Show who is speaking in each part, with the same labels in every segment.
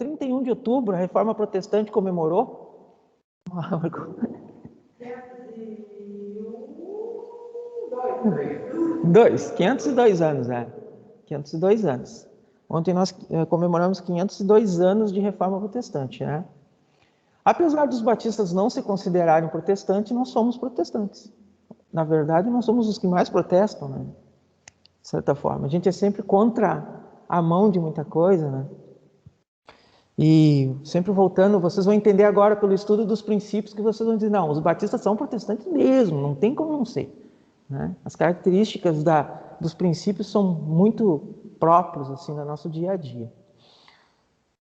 Speaker 1: 31 de outubro, a Reforma Protestante comemorou? 502 anos, 502 anos. Ontem nós comemoramos 502 anos de Reforma Protestante, né? Apesar dos batistas não se considerarem protestantes, nós somos protestantes. Na verdade, nós somos os que mais protestam, né? De certa forma. A gente é sempre contra a mão de muita coisa, né? E sempre voltando, vocês vão entender agora pelo estudo dos princípios que vocês vão dizer, não, os batistas são protestantes mesmo, não tem como não ser. Né? As características dos princípios são muito próprios assim, no nosso dia a dia.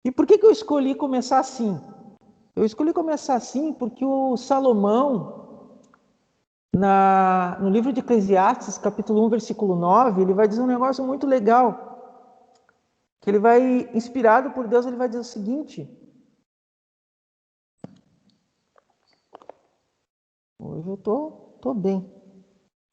Speaker 1: E por que eu escolhi começar assim? Eu escolhi começar assim porque o Salomão, no livro de Eclesiastes, capítulo 1, versículo 9, ele vai dizer um negócio muito legal. Que ele vai, inspirado por Deus, ele vai dizer o seguinte. Hoje eu tô bem,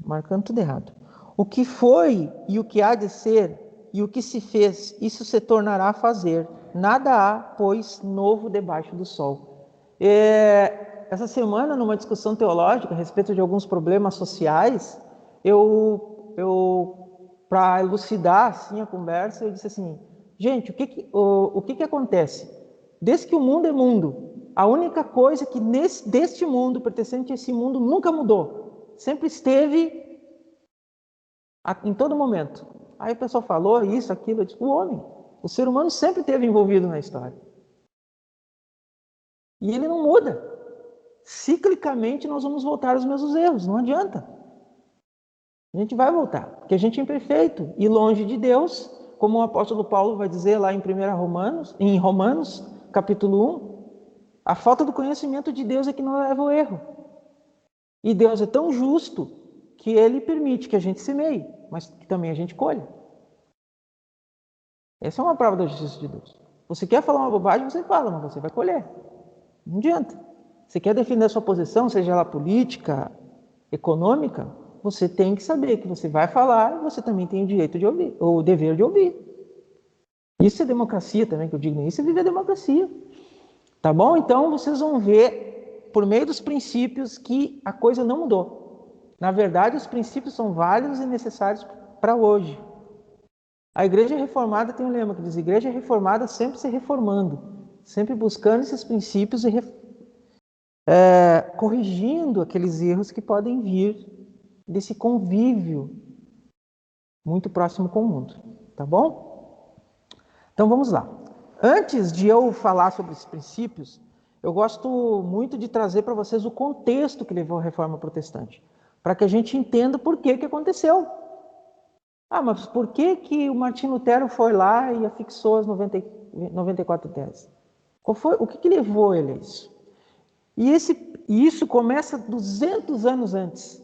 Speaker 1: marcando tudo errado. O que foi e o que há de ser e o que se fez, isso se tornará a fazer. Nada há, pois, novo debaixo do sol. Essa semana, numa discussão teológica a respeito de alguns problemas sociais, para elucidar assim, a conversa, eu disse assim, gente, o que acontece? Desde que o mundo é mundo, a única coisa que deste mundo, pertencente a esse mundo, nunca mudou. Sempre esteve em todo momento. Aí o pessoal falou isso, aquilo, eu disse, o homem, o ser humano sempre esteve envolvido na história. E ele não muda. Ciclicamente nós vamos voltar aos mesmos erros, não adianta. A gente vai voltar, porque a gente é imperfeito e longe de Deus, como o apóstolo Paulo vai dizer lá em Romanos, capítulo 1, a falta do conhecimento de Deus é que nos leva ao erro. E Deus é tão justo que ele permite que a gente semeie, mas que também a gente colhe. Essa é uma prova da justiça de Deus. Você quer falar uma bobagem, você fala, mas você vai colher. Não adianta. Você quer defender a sua posição, seja ela política, econômica, você tem que saber que você vai falar e você também tem o direito de ouvir, ou o dever de ouvir. Isso é democracia também, que eu digo, isso é viver a democracia. Tá bom? Então, vocês vão ver, por meio dos princípios, que a coisa não mudou. Na verdade, os princípios são válidos e necessários para hoje. A Igreja Reformada tem um lema que diz, Igreja Reformada sempre se reformando, sempre buscando esses princípios e corrigindo aqueles erros que podem vir desse convívio muito próximo com o mundo, tá bom? Então vamos lá. Antes de eu falar sobre esses princípios, eu gosto muito de trazer para vocês o contexto que levou à Reforma Protestante, para que a gente entenda por que aconteceu. Mas por que o Martinho Lutero foi lá e afixou as 94 teses? O que levou ele a isso? E isso começa 200 anos antes.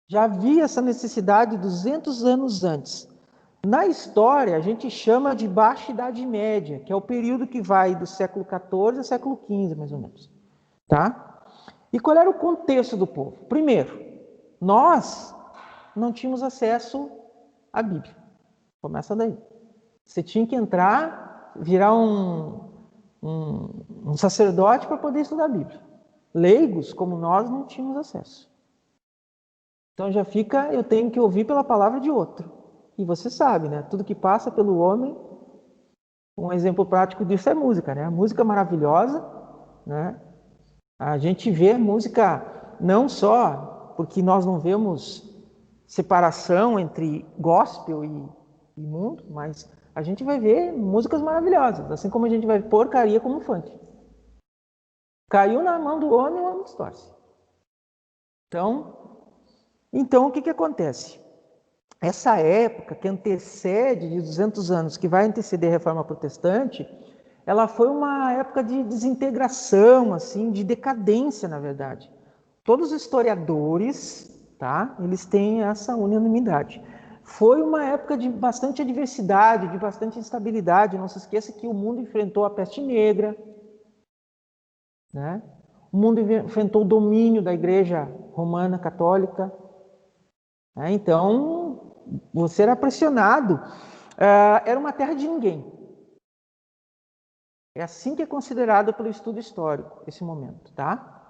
Speaker 1: Já havia essa necessidade 200 anos antes. Na história, a gente chama de Baixa Idade Média, que é o período que vai do século XIV ao século XV, mais ou menos. Tá? E qual era o contexto do povo? Primeiro, nós não tínhamos acesso à Bíblia. Começa daí. Você tinha que entrar, virar um sacerdote para poder estudar a Bíblia. Leigos, como nós, não tínhamos acesso. Então já fica, eu tenho que ouvir pela palavra de outro. E você sabe, né? Tudo que passa pelo homem, um exemplo prático disso é música, né? A música é maravilhosa, né? A gente vê música não só porque nós não vemos separação entre gospel e mundo, mas a gente vai ver músicas maravilhosas, assim como a gente vai ver porcaria como funk. Caiu na mão do homem, o homem distorce. Então o que acontece? Essa época que antecede de 200 anos, que vai anteceder a Reforma Protestante, ela foi uma época de desintegração, assim, de decadência, na verdade. Todos os historiadores, tá? Eles têm essa unanimidade. Foi uma época de bastante adversidade, de bastante instabilidade. Não se esqueça que o mundo enfrentou a peste negra, né? O mundo enfrentou o domínio da Igreja Romana Católica. Então, você era pressionado. Era uma terra de ninguém. É assim que é considerado pelo estudo histórico esse momento, tá?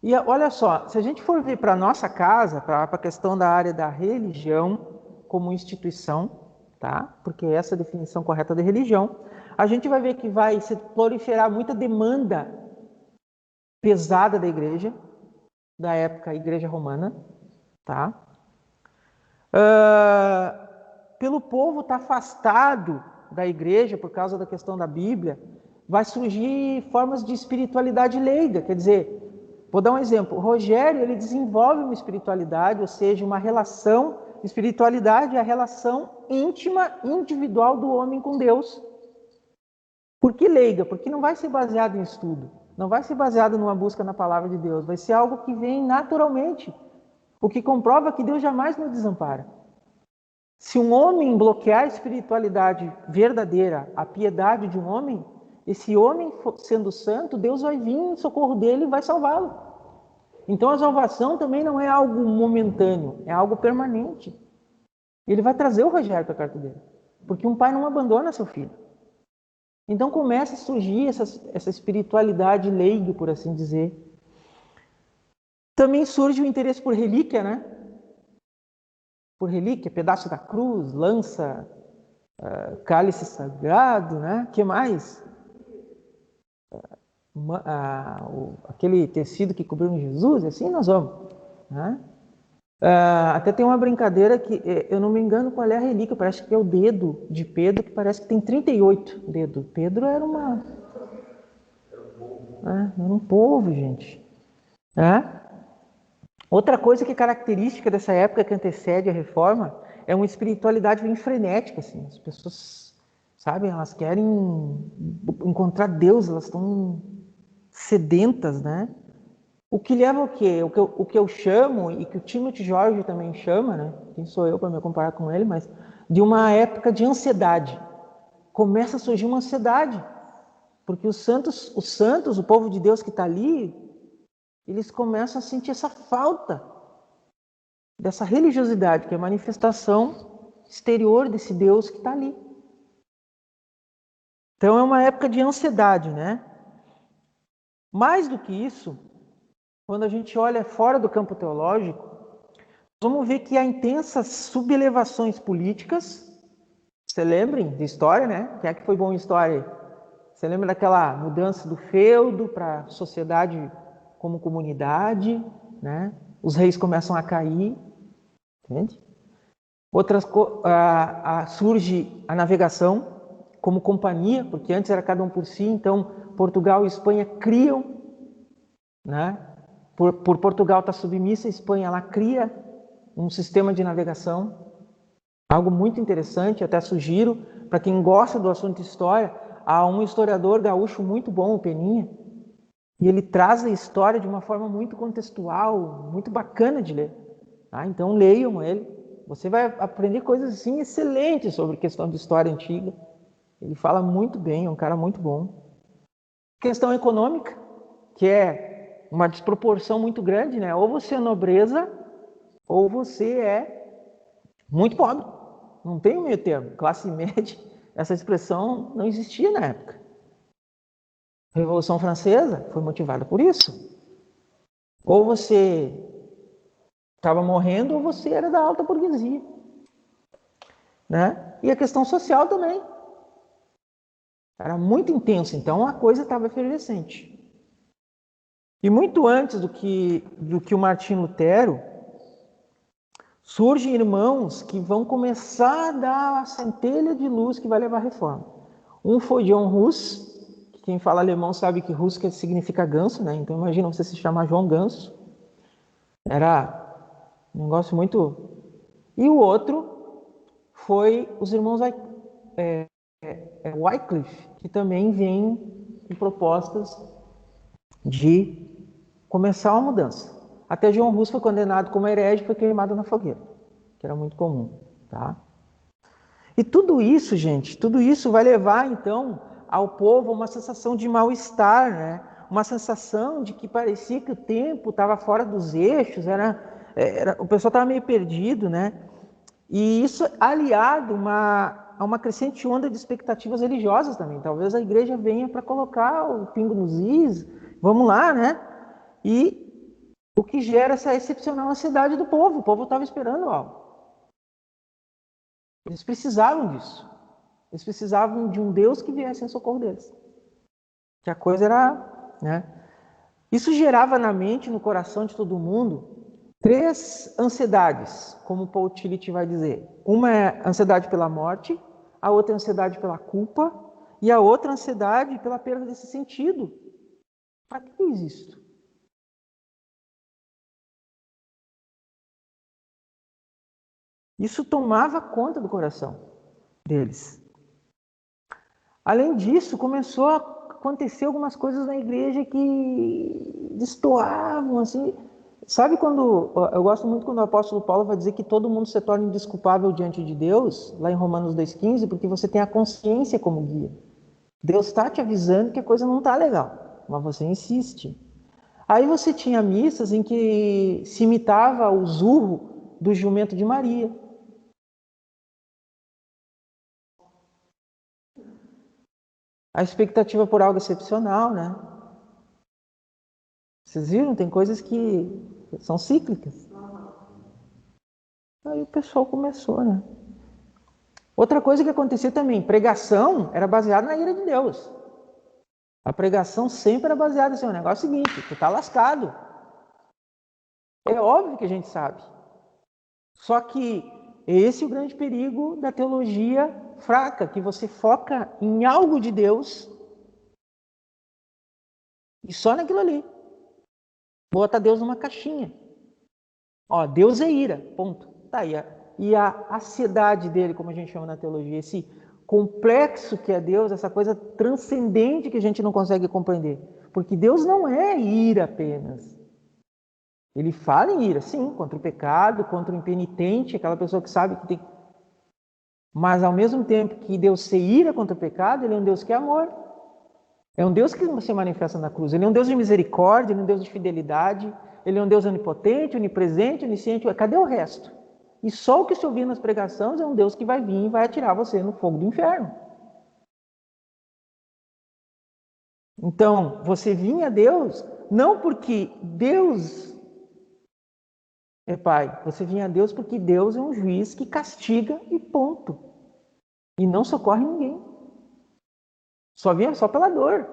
Speaker 1: E olha só, se a gente for ver para a nossa casa, para a questão da área da religião como instituição, tá? Porque essa é a definição correta de religião, a gente vai ver que vai se proliferar muita demanda pesada da igreja, da época igreja romana, tá? Pelo povo estar afastado da igreja por causa da questão da Bíblia, vai surgir formas de espiritualidade leiga, quer dizer, vou dar um exemplo. O Rogério, ele desenvolve uma espiritualidade, ou seja, uma relação, espiritualidade é a relação íntima, individual do homem com Deus. Por que leiga? Porque não vai ser baseado em estudo, não vai ser baseado numa busca na palavra de Deus, vai ser algo que vem naturalmente, o que comprova que Deus jamais nos desampara. Se um homem bloquear a espiritualidade verdadeira, a piedade de um homem, esse homem sendo santo, Deus vai vir em socorro dele e vai salvá-lo. Então a salvação também não é algo momentâneo, é algo permanente. Ele vai trazer o Rogério para perto dele, porque um pai não abandona seu filho. Então começa a surgir essa espiritualidade leiga, por assim dizer. Também surge o interesse por relíquia, né? Por relíquia, pedaço da cruz, lança, cálice sagrado, né? Que mais? Aquele tecido que cobriu Jesus, assim nós vamos, né? Até tem uma brincadeira que, eu não me engano qual é a relíquia, parece que é o dedo de Pedro, que parece que tem 38 dedos. Pedro era um povo, gente. Outra coisa que é característica dessa época que antecede a reforma é uma espiritualidade bem frenética, assim. As pessoas, sabem, elas querem encontrar Deus, elas estão sedentas, né? O que leva ao quê? O que eu chamo, e que o Timothy George também chama, né? Quem sou eu para me comparar com ele, mas de uma época de ansiedade. Começa a surgir uma ansiedade, porque os santos, o povo de Deus que está ali, eles começam a sentir essa falta dessa religiosidade, que é a manifestação exterior desse Deus que está ali. Então é uma época de ansiedade, né? Mais do que isso, quando a gente olha fora do campo teológico, vamos ver que há intensas sublevações políticas. Você lembrem de história, né? Quem é que foi bom em história? Você lembra daquela mudança do feudo para a sociedade como comunidade, né? Os reis começam a cair, entende? Surge a navegação como companhia, porque antes era cada um por si, então Portugal e Espanha criam, né? Por Portugal estar submissa, a Espanha ela cria um sistema de navegação, algo muito interessante, até sugiro, para quem gosta do assunto história, há um historiador gaúcho muito bom, o Peninha, e ele traz a história de uma forma muito contextual, muito bacana de ler. Tá? Então leiam ele, você vai aprender coisas assim excelentes sobre questão de história antiga. Ele fala muito bem, é um cara muito bom. Questão econômica, que é uma desproporção muito grande, né? Ou você é nobreza, ou você é muito pobre. Não tem um meio termo. Classe média, essa expressão não existia na época. A Revolução Francesa foi motivada por isso. Ou você estava morrendo, ou você era da alta burguesia. Né? E a questão social também. Era muito intenso, então a coisa estava efervescente. E muito antes do que o Martinho Lutero, surgem irmãos que vão começar a dar a centelha de luz que vai levar à reforma. Um foi John Hus, que quem fala alemão sabe que Hus significa ganso, né? Então imagina você se chamar João Ganso. Era um negócio muito... E o outro foi os irmãos Wycliffe, que também vem com propostas de começar uma mudança. Até João Hus foi condenado como herege e foi queimado na fogueira, que era muito comum. Tá? E tudo isso, gente, tudo isso vai levar, então, ao povo uma sensação de mal-estar, né? Uma sensação de que parecia que o tempo estava fora dos eixos, o pessoal estava meio perdido, né? E isso aliado a uma crescente onda de expectativas religiosas também. Talvez a igreja venha para colocar o pingo nos is, vamos lá, né? E o que gera essa excepcional ansiedade do povo. O povo estava esperando algo. Eles precisavam disso. Eles precisavam de um Deus que viesse em socorro deles. Que a coisa era, né? Isso gerava na mente, no coração de todo mundo, 3 ansiedades, como Paul Tillich vai dizer. Uma é ansiedade pela morte, a outra é ansiedade pela culpa e a outra ansiedade pela perda desse sentido. Para que eu existo? Isso tomava conta do coração deles. Além disso, começou a acontecer algumas coisas na igreja que destoavam, assim. Sabe quando... Eu gosto muito quando o apóstolo Paulo vai dizer que todo mundo se torna indesculpável diante de Deus, lá em Romanos 2,15, porque você tem a consciência como guia. Deus está te avisando que a coisa não está legal, mas você insiste. Aí você tinha missas em que se imitava o zurro do jumento de Maria. A expectativa por algo excepcional, né? Vocês viram? Tem coisas que são cíclicas. Aí o pessoal começou, né? Outra coisa que acontecia também, pregação era baseada na ira de Deus. A pregação sempre era baseada assim, o negócio é o seguinte, tu tá lascado. É óbvio que a gente sabe. Só que esse é o grande perigo da teologia fraca, que você foca em algo de Deus e só naquilo ali. Bota Deus numa caixinha. Ó, Deus é ira, ponto. Tá aí. E a ansiedade dele, como a gente chama na teologia, esse complexo que é Deus, essa coisa transcendente que a gente não consegue compreender. Porque Deus não é ira apenas. Ele fala em ira, sim, contra o pecado, contra o impenitente, aquela pessoa que sabe que tem... Mas ao mesmo tempo que Deus se ira contra o pecado, ele é um Deus que é amor. É um Deus que se manifesta na cruz. Ele é um Deus de misericórdia, ele é um Deus de fidelidade, ele é um Deus onipotente, onipresente, onisciente. Cadê o resto? E só o que se ouvir nas pregações é um Deus que vai vir e vai atirar você no fogo do inferno. Então, você vinha a Deus não porque Deus é Pai. Você vinha a Deus porque Deus é um juiz que castiga e ponto. E não socorre ninguém. Só vinha só pela dor.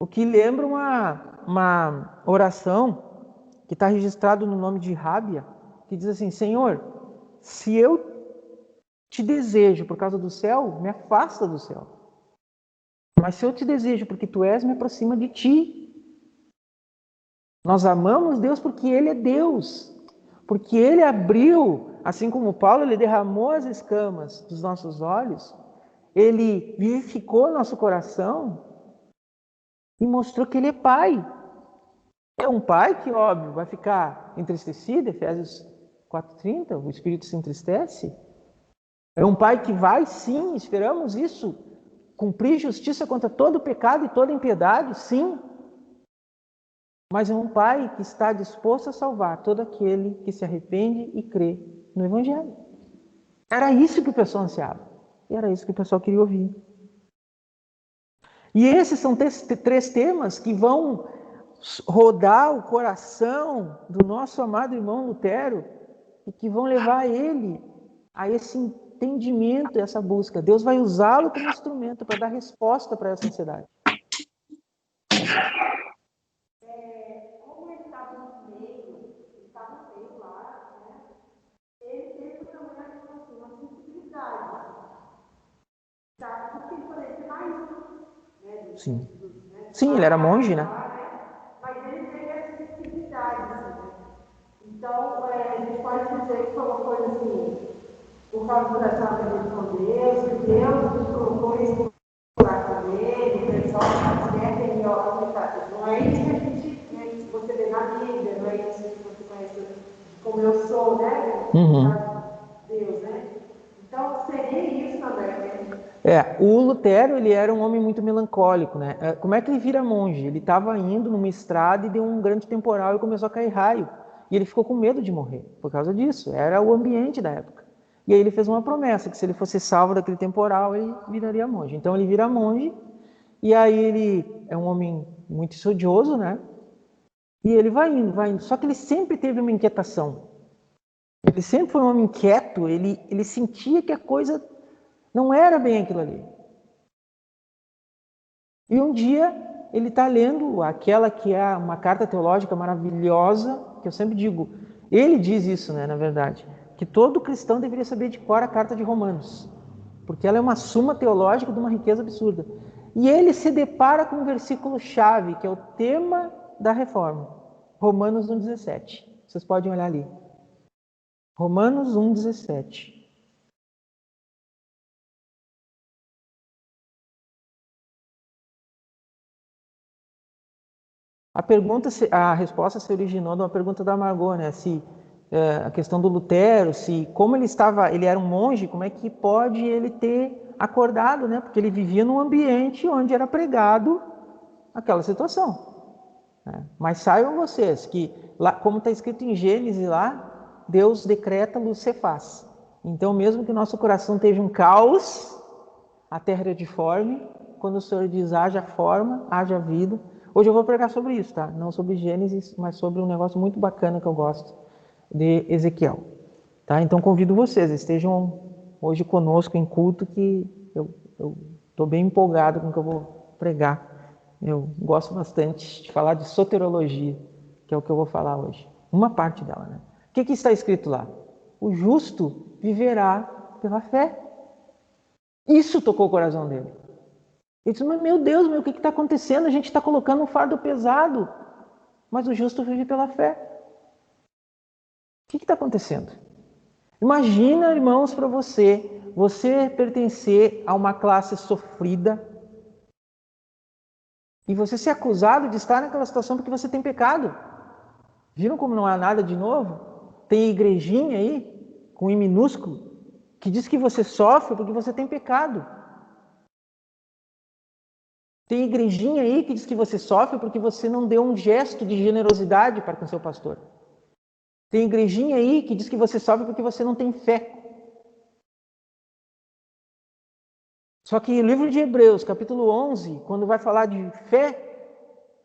Speaker 1: O que lembra uma oração que está registrado no nome de Rábia, que diz assim, Senhor, se eu te desejo por causa do céu, me afasta do céu. Mas se eu te desejo porque tu és, me aproxima de ti. Nós amamos Deus porque Ele é Deus. Porque Ele abriu, assim como Paulo, Ele derramou as escamas dos nossos olhos, Ele vivificou nosso coração e mostrou que Ele é Pai. É um Pai que, óbvio, vai ficar entristecido, Efésios 4,30, o Espírito se entristece. É um Pai que vai, sim, esperamos isso, cumprir justiça contra todo pecado e toda impiedade, sim. Mas é um Pai que está disposto a salvar todo aquele que se arrepende e crê no Evangelho. Era isso que o pessoal ansiava. E era isso que o pessoal queria ouvir. E esses são 3 temas que vão rodar o coração do nosso amado irmão Lutero e que vão levar ele a esse entendimento, essa busca. Deus vai usá-lo como instrumento para dar resposta para essa ansiedade. Sim. Sim, ele era monge, né?
Speaker 2: Mas ele teve essa sensibilidade, assim, né? Então, a gente pode dizer que foi uma coisa assim, por causa da relacionamento com Deus, que Deus nos colocou isso no coração dele, o pessoal quer aumentar. Não é isso que a gente, né, que você vê na Bíblia, não é isso que você conhece como eu sou, né? Deus, né? Então, seria isso também, né?
Speaker 1: O Lutero, ele era um homem muito melancólico, né? Como é que ele vira monge? Ele estava indo numa estrada e deu um grande temporal e começou a cair raio. E ele ficou com medo de morrer por causa disso. Era o ambiente da época. E aí ele fez uma promessa, que se ele fosse salvo daquele temporal, ele viraria monge. Então ele vira monge, e aí ele é um homem muito estudioso, né? E ele vai indo, vai indo. Só que ele sempre teve uma inquietação. Ele sempre foi um homem inquieto, ele sentia que a coisa não era bem aquilo ali. E um dia ele está lendo aquela que é uma carta teológica maravilhosa, que eu sempre digo, ele diz isso, né, na verdade, que todo cristão deveria saber de cor a carta de Romanos, porque ela é uma suma teológica de uma riqueza absurda. E ele se depara com um versículo-chave, que é o tema da reforma, Romanos 1,17. Vocês podem olhar ali. Romanos 1,17. A resposta se originou de uma pergunta da Margot, né? Se a questão do Lutero, se como ele era um monge, como é que pode ele ter acordado, né? Porque ele vivia num ambiente onde era pregado aquela situação. Né? Mas saibam vocês que, lá, como está escrito em Gênesis lá, Deus decreta, luz se faz. Então, mesmo que nosso coração esteja um caos, a terra é difforme, quando o Senhor diz haja forma, haja vida. Hoje eu vou pregar sobre isso, tá? Não sobre Gênesis, mas sobre um negócio muito bacana que eu gosto, de Ezequiel. Tá? Então convido vocês, estejam hoje conosco em culto, que eu estou bem empolgado com o que eu vou pregar. Eu gosto bastante de falar de soterologia, que é o que eu vou falar hoje. Uma parte dela, né? O que está escrito lá? O justo viverá pela fé. Isso tocou o coração dele. Ele disse, mas meu Deus, o que está acontecendo? A gente está colocando um fardo pesado, mas o justo vive pela fé. O que está acontecendo? Imagina, irmãos, para você pertencer a uma classe sofrida e você ser acusado de estar naquela situação porque você tem pecado. Viram como não há nada de novo? Tem igrejinha aí, com I minúsculo, que diz que você sofre porque você tem pecado. Tem igrejinha aí que diz que você sofre porque você não deu um gesto de generosidade para com seu pastor. Tem igrejinha aí que diz que você sofre porque você não tem fé. Só que o livro de Hebreus, capítulo 11, quando vai falar de fé,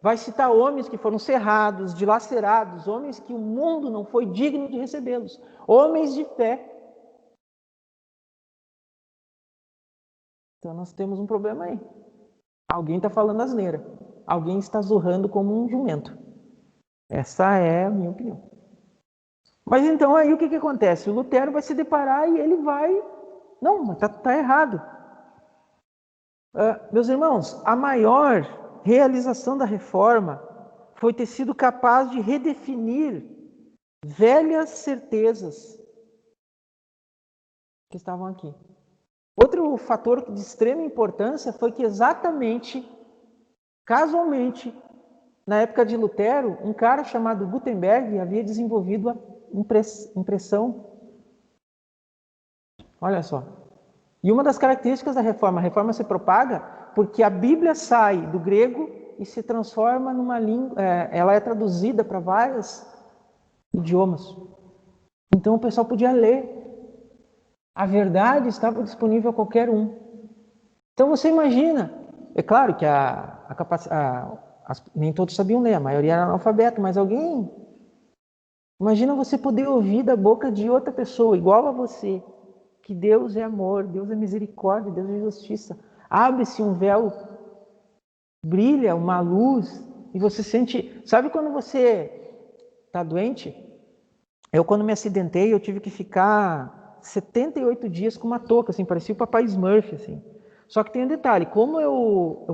Speaker 1: vai citar homens que foram cerrados, dilacerados, homens que o mundo não foi digno de recebê-los. Homens de fé. Então nós temos um problema aí. Alguém está falando asneira. Alguém está zurrando como um jumento. Essa é a minha opinião. Mas então aí o que acontece? O Lutero vai se deparar e ele vai... Não, mas está errado. Meus irmãos, a maior realização da reforma foi ter sido capaz de redefinir velhas certezas que estavam aqui. Outro fator de extrema importância foi que exatamente, casualmente, na época de Lutero, um cara chamado Gutenberg havia desenvolvido a impressão. Olha só. E uma das características da reforma, a reforma se propaga porque a Bíblia sai do grego e se transforma numa língua, ela é traduzida para vários idiomas. Então o pessoal podia ler. A verdade estava disponível a qualquer um. Então você imagina, é claro que nem todos sabiam ler, a maioria era analfabeto, mas alguém... Imagina você poder ouvir da boca de outra pessoa, igual a você, que Deus é amor, Deus é misericórdia, Deus é justiça. Abre-se um véu, brilha uma luz, e você sente... Sabe quando você está doente? Eu, quando me acidentei, eu tive que ficar 78 dias com uma touca, assim, parecia o Papai Smurf, assim. Só que tem um detalhe, como eu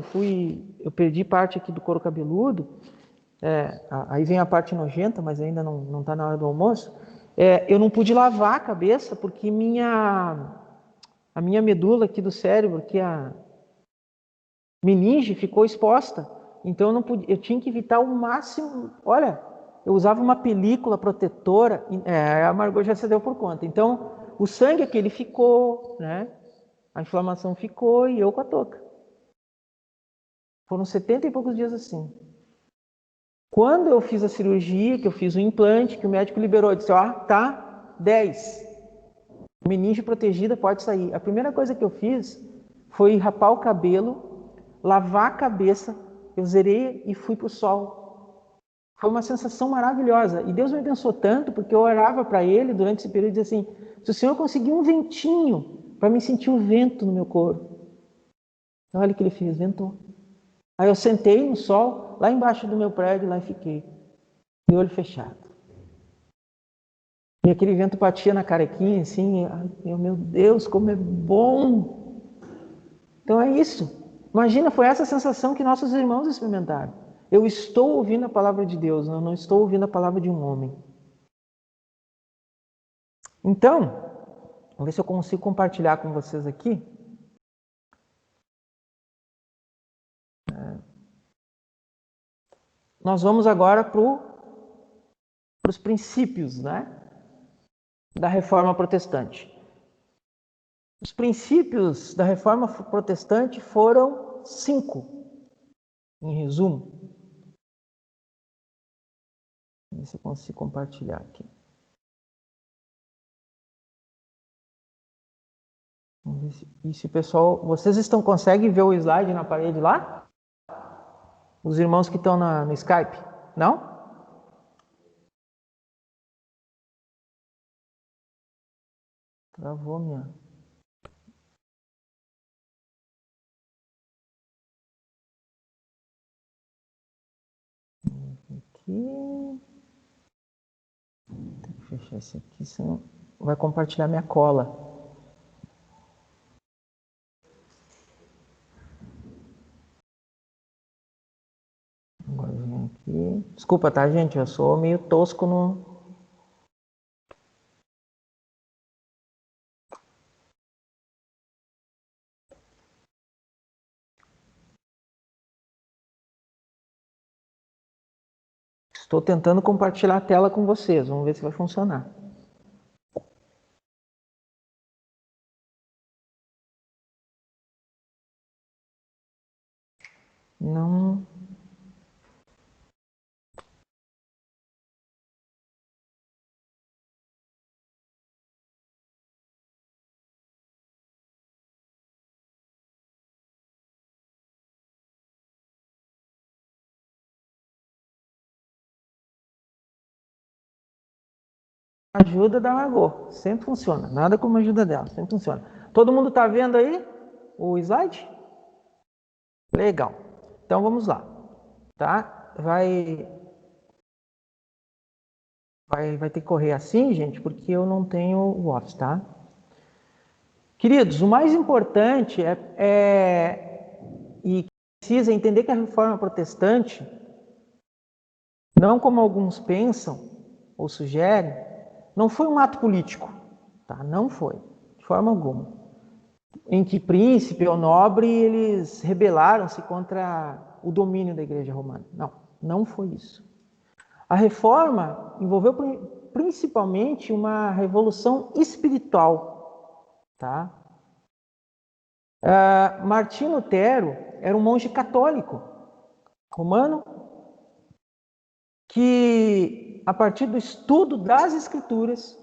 Speaker 1: perdi parte aqui do couro cabeludo, aí vem a parte nojenta, mas ainda não está na hora do almoço, eu não pude lavar a cabeça, porque a minha medula aqui do cérebro, que é a meninge, ficou exposta. Então eu tinha que evitar o máximo. Olha, eu usava uma película protetora, a Margot já se deu por conta. Então o sangue aqui, ele ficou, né? A inflamação ficou e eu com a touca. Foram 70 e poucos dias assim. Quando eu fiz a cirurgia, que eu fiz o implante, que o médico liberou, eu disse, tá, 10. Meninge protegida pode sair. A primeira coisa que eu fiz foi rapar o cabelo, lavar a cabeça, eu zerei e fui para o sol. Foi uma sensação maravilhosa. E Deus me abençoou tanto, porque eu orava para Ele durante esse período e dizia assim, se o Senhor conseguir um ventinho para me sentir o vento no meu corpo. Olha o que Ele fez, ventou. Aí eu sentei no sol, lá embaixo do meu prédio, lá e fiquei, de olho fechado. E aquele vento batia na carequinha, assim, meu Deus, como é bom! Então é isso. Imagina, foi essa sensação que nossos irmãos experimentaram. Eu estou ouvindo a palavra de Deus, eu não estou ouvindo a palavra de um homem. Então, vamos ver se eu consigo compartilhar com vocês aqui. Nós vamos agora para os princípios, né, da Reforma Protestante. Os princípios da Reforma Protestante foram 5, em resumo. Vamos ver se eu consigo compartilhar aqui. Vamos ver se o pessoal... Vocês conseguem ver o slide na parede lá? Os irmãos que estão no Skype? Não? Travou minha... Aqui... Tem que fechar esse aqui, senão vai compartilhar minha cola. Agora vem aqui. Desculpa, tá, gente? Eu sou meio tosco no... Estou tentando compartilhar a tela com vocês. Vamos ver se vai funcionar. Não... Ajuda da Margot, sempre funciona. Nada como a ajuda dela, sempre funciona. Todo mundo está vendo aí o slide? Legal. Então vamos lá, tá? Vai ter que correr assim, gente, porque eu não tenho o Office, tá? Queridos, o mais importante e precisa entender que a Reforma Protestante, não como alguns pensam ou sugerem, não foi um ato político, tá? Não foi, de forma alguma. Em que príncipe ou nobre eles rebelaram-se contra o domínio da Igreja Romana. Não, não foi isso. A reforma envolveu principalmente uma revolução espiritual, tá? Martinho Lutero era um monge católico romano que, a partir do estudo das Escrituras,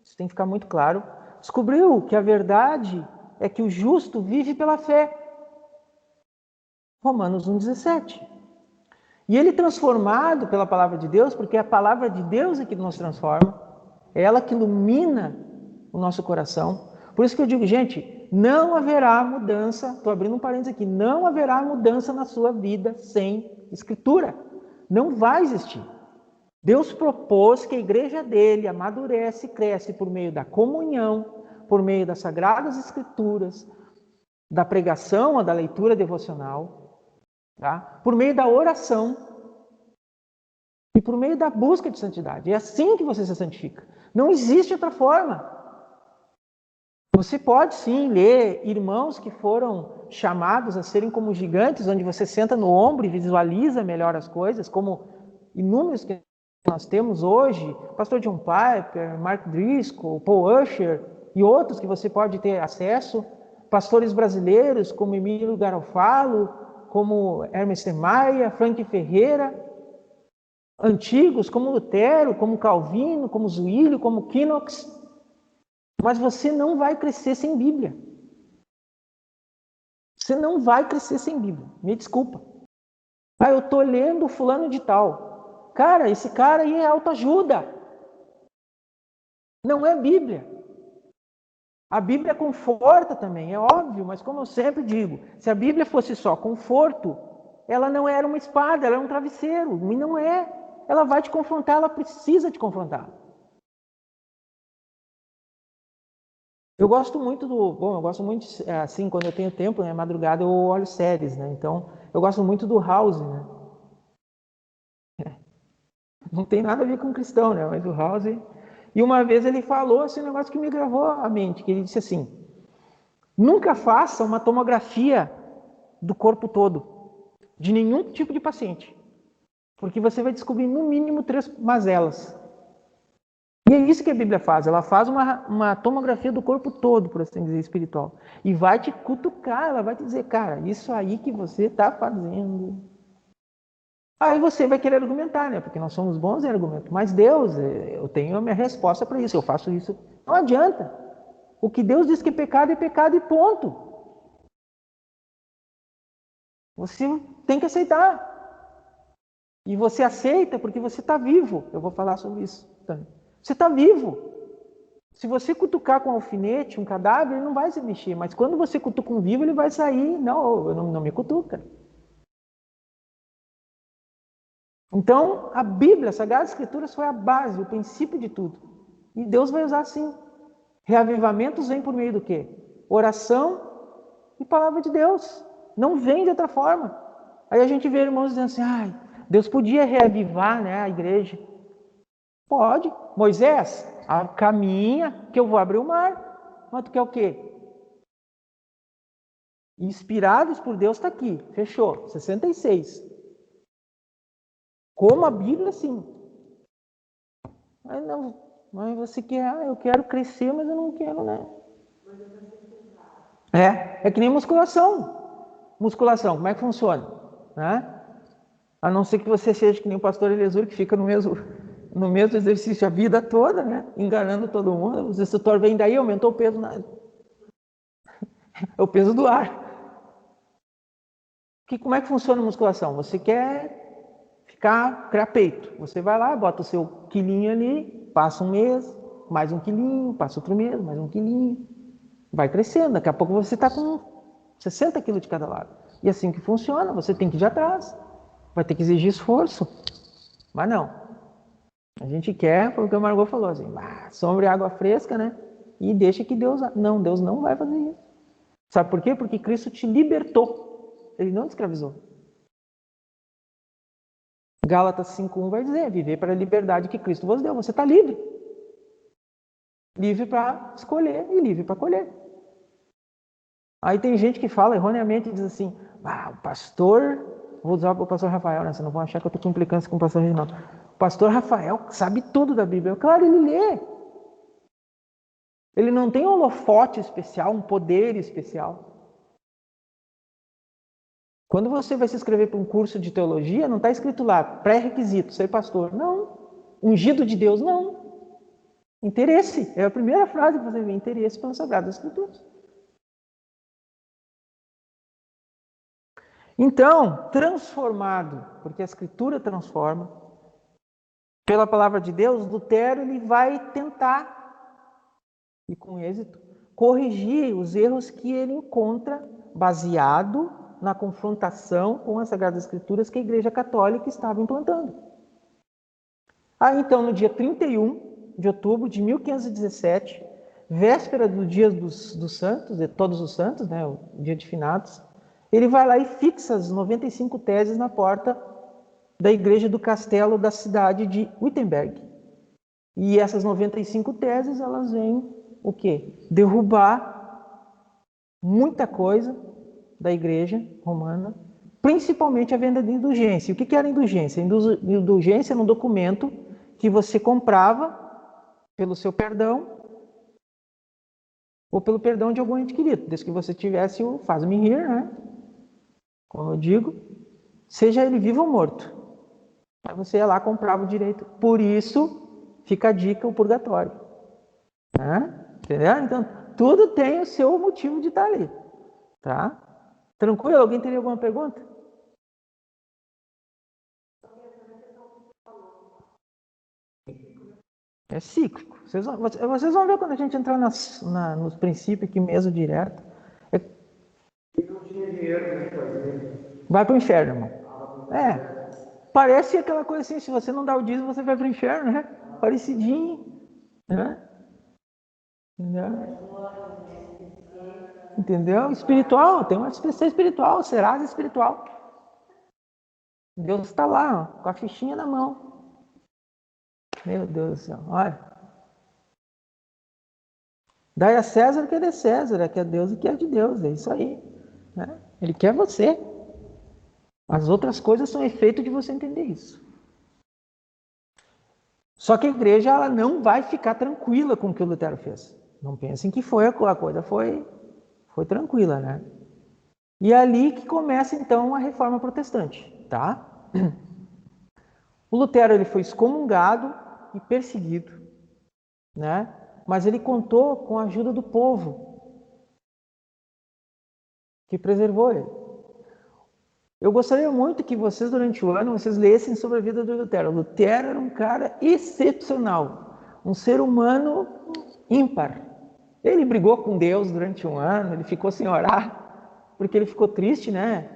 Speaker 1: isso tem que ficar muito claro, descobriu que a verdade é que o justo vive pela fé. Romanos 1,17. E ele transformado pela palavra de Deus, porque a palavra de Deus é que nos transforma, é ela que ilumina o nosso coração. Por isso que eu digo, gente, não haverá mudança, estou abrindo um parênteses aqui, não haverá mudança na sua vida sem Escritura. Não vai existir. Deus propôs que a igreja dele amadurece e cresce por meio da comunhão, por meio das Sagradas Escrituras, da pregação ou da leitura devocional, tá? Por meio da oração e por meio da busca de santidade. É assim que você se santifica. Não existe outra forma. Você pode sim ler irmãos que foram chamados a serem como gigantes, onde você senta no ombro e visualiza melhor as coisas, como inúmeros que nós temos hoje, Pastor John Piper, Mark Driscoll, Paul Usher e outros que você pode ter acesso, pastores brasileiros como Emílio Garofalo, como Hermes Maia, Frank Ferreira, antigos como Lutero, como Calvino, como Zwílio, como Knox. Mas você não vai crescer sem Bíblia. Você não vai crescer sem Bíblia. Me desculpa. Ah, eu tô lendo fulano de tal. Cara, esse cara aí é autoajuda. Não é Bíblia. A Bíblia conforta também, é óbvio, mas como eu sempre digo, se a Bíblia fosse só conforto, ela não era uma espada, ela é um travesseiro. E não é. Ela vai te confrontar, ela precisa te confrontar. Eu gosto muito eu gosto muito, assim, quando eu tenho tempo, né, madrugada, eu olho séries, né? Então, eu gosto muito do House, né? Não tem nada a ver com cristão, né? Mas o House. E uma vez ele falou assim, um negócio que me gravou a mente, que ele disse assim: nunca faça uma tomografia do corpo todo, de nenhum tipo de paciente, porque você vai descobrir no mínimo 3 mazelas. E é isso que a Bíblia faz, ela faz uma tomografia do corpo todo, por assim dizer, espiritual. E vai te cutucar, ela vai te dizer, cara, isso aí que você está fazendo. Aí você vai querer argumentar, né? Porque nós somos bons em argumento. Mas Deus, eu tenho a minha resposta para isso, eu faço isso. Não adianta. O que Deus diz que é pecado e ponto. Você tem que aceitar. E você aceita porque você está vivo. Eu vou falar sobre isso também. Você está vivo. Se você cutucar com um alfinete um cadáver, ele não vai se mexer. Mas quando você cutuca um vivo, ele vai sair. Não, não me cutuca. Então, a Bíblia, as Sagradas Escrituras, foi a base, o princípio de tudo. E Deus vai usar sim. Reavivamentos vêm por meio do quê? Oração e palavra de Deus. Não vem de outra forma. Aí a gente vê irmãos dizendo assim, ai, Deus podia reavivar, né, a igreja. Pode. Moisés, caminha que eu vou abrir o mar. Mas tu quer o quê? Inspirados por Deus está aqui. Fechou. 66. Como a Bíblia, sim. Mas não, mas você quer, eu quero crescer, mas eu não quero, né? É que nem musculação. Musculação, como é que funciona? Né? A não ser que você seja que nem o pastor Eliezer, que fica no mesmo exercício a vida toda, né? Enganando todo mundo. Os instrutores vêm daí, aumentou o peso. É o peso do ar. Como é que funciona a musculação? Você quer criar peito. Você vai lá, bota o seu quilinho ali, passa um mês, mais um quilinho, passa outro mês, mais um quilinho. Vai crescendo. Daqui a pouco você está com 60 quilos de cada lado. E assim que funciona, você tem que ir de atrás. Vai ter que exigir esforço. Mas não. A gente quer, foi o que o Margot falou, assim, sombra e água fresca, né? E deixa que Deus... Não, Deus não vai fazer isso. Sabe por quê? Porque Cristo te libertou. Ele não te escravizou. Gálatas 5:1 vai dizer, viver para a liberdade que Cristo vos deu. Você está livre. Livre para escolher e livre para colher. Aí tem gente que fala erroneamente e diz assim, o pastor, vou usar o pastor Rafael, né? Vocês não vão achar que eu estou com implicância com o pastor Reginaldo. O pastor Rafael sabe tudo da Bíblia. Claro, ele lê. Ele não tem um holofote especial, um poder especial. Quando você vai se inscrever para um curso de teologia, não está escrito lá, pré-requisito, ser pastor. Não. Ungido de Deus, não. Interesse. É a primeira frase que você vê, interesse pelas Sagradas Escrituras. Então, transformado, porque a Escritura transforma, pela palavra de Deus, Lutero ele vai tentar, e com êxito, corrigir os erros que ele encontra baseado na confrontação com as Sagradas Escrituras que a Igreja Católica estava implantando. Aí, então, no dia 31 de outubro de 1517, véspera do dia dos santos, de todos os santos, né, o dia de finados, ele vai lá e fixa as 95 teses na porta da igreja do castelo da cidade de Wittenberg. E essas 95 teses, elas vêm o quê? Derrubar muita coisa da igreja romana, principalmente a venda de indulgência. O que era indulgência? Indulgência era um documento que você comprava pelo seu perdão ou pelo perdão de algum ente querido, desde que você tivesse o faz-me rir, né? Como eu digo, seja ele vivo ou morto. Aí você ia lá comprava o direito. Por isso, fica a dica, o purgatório. Né? Entendeu? Então, tudo tem o seu motivo de estar ali. Tá? Tranquilo? Alguém teria alguma pergunta? É cíclico. Vocês vão ver quando a gente entrar nos princípios aqui mesmo direto.
Speaker 3: Não tinha dinheiro, né?
Speaker 1: Vai para o inferno, irmão. Parece aquela coisa assim, se você não dá o dízimo, você vai para o inferno, né? Parecidinho. Né? Entendeu? Espiritual, tem uma expressão espiritual, Serasa espiritual. Deus está lá, ó, com a fichinha na mão. Meu Deus do céu, olha. Dai a César o que é de César, que é Deus e o que é de Deus, é isso aí. Né? Ele quer você. As outras coisas são efeito de você entender isso. Só que a igreja ela não vai ficar tranquila com o que o Lutero fez. Não pensem que a coisa foi tranquila, né? E é ali que começa então a reforma protestante, tá? O Lutero ele foi excomungado e perseguido, né? Mas ele contou com a ajuda do povo que preservou ele. Eu gostaria muito que vocês, durante o ano, vocês lessem sobre a vida do Lutero. Lutero era um cara excepcional, um ser humano ímpar. Ele brigou com Deus durante um ano, ele ficou sem orar, porque ele ficou triste, né?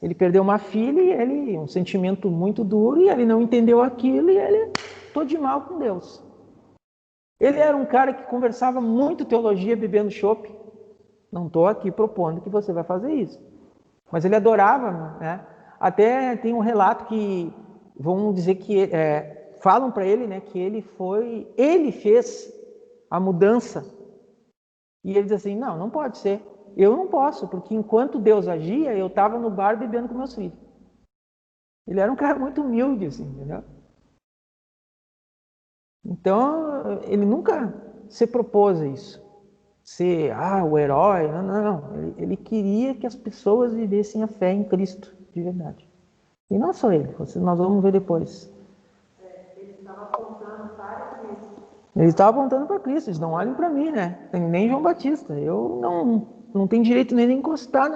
Speaker 1: Ele perdeu uma filha e ele, um sentimento muito duro, e ele não entendeu aquilo e ele ficou de mal com Deus. Ele era um cara que conversava muito teologia bebendo chopp. Não estou aqui propondo que você vai fazer isso. Mas ele adorava, né? Até tem um relato que vão dizer que falam para ele, né, que ele fez a mudança. E ele diz assim: não pode ser. Eu não posso, porque enquanto Deus agia, eu estava no bar bebendo com meus filhos. Ele era um cara muito humilde, assim, entendeu? Então, ele nunca se propôs a isso. Ser, o herói. Não. Ele queria que as pessoas vivessem a fé em Cristo, de verdade. E não só ele, nós vamos ver depois.
Speaker 2: Ele estava apontando para Cristo.
Speaker 1: Ele estava apontando para Cristo, eles não olhem para mim, né? Nem João Batista. Eu não tenho direito nem de encostar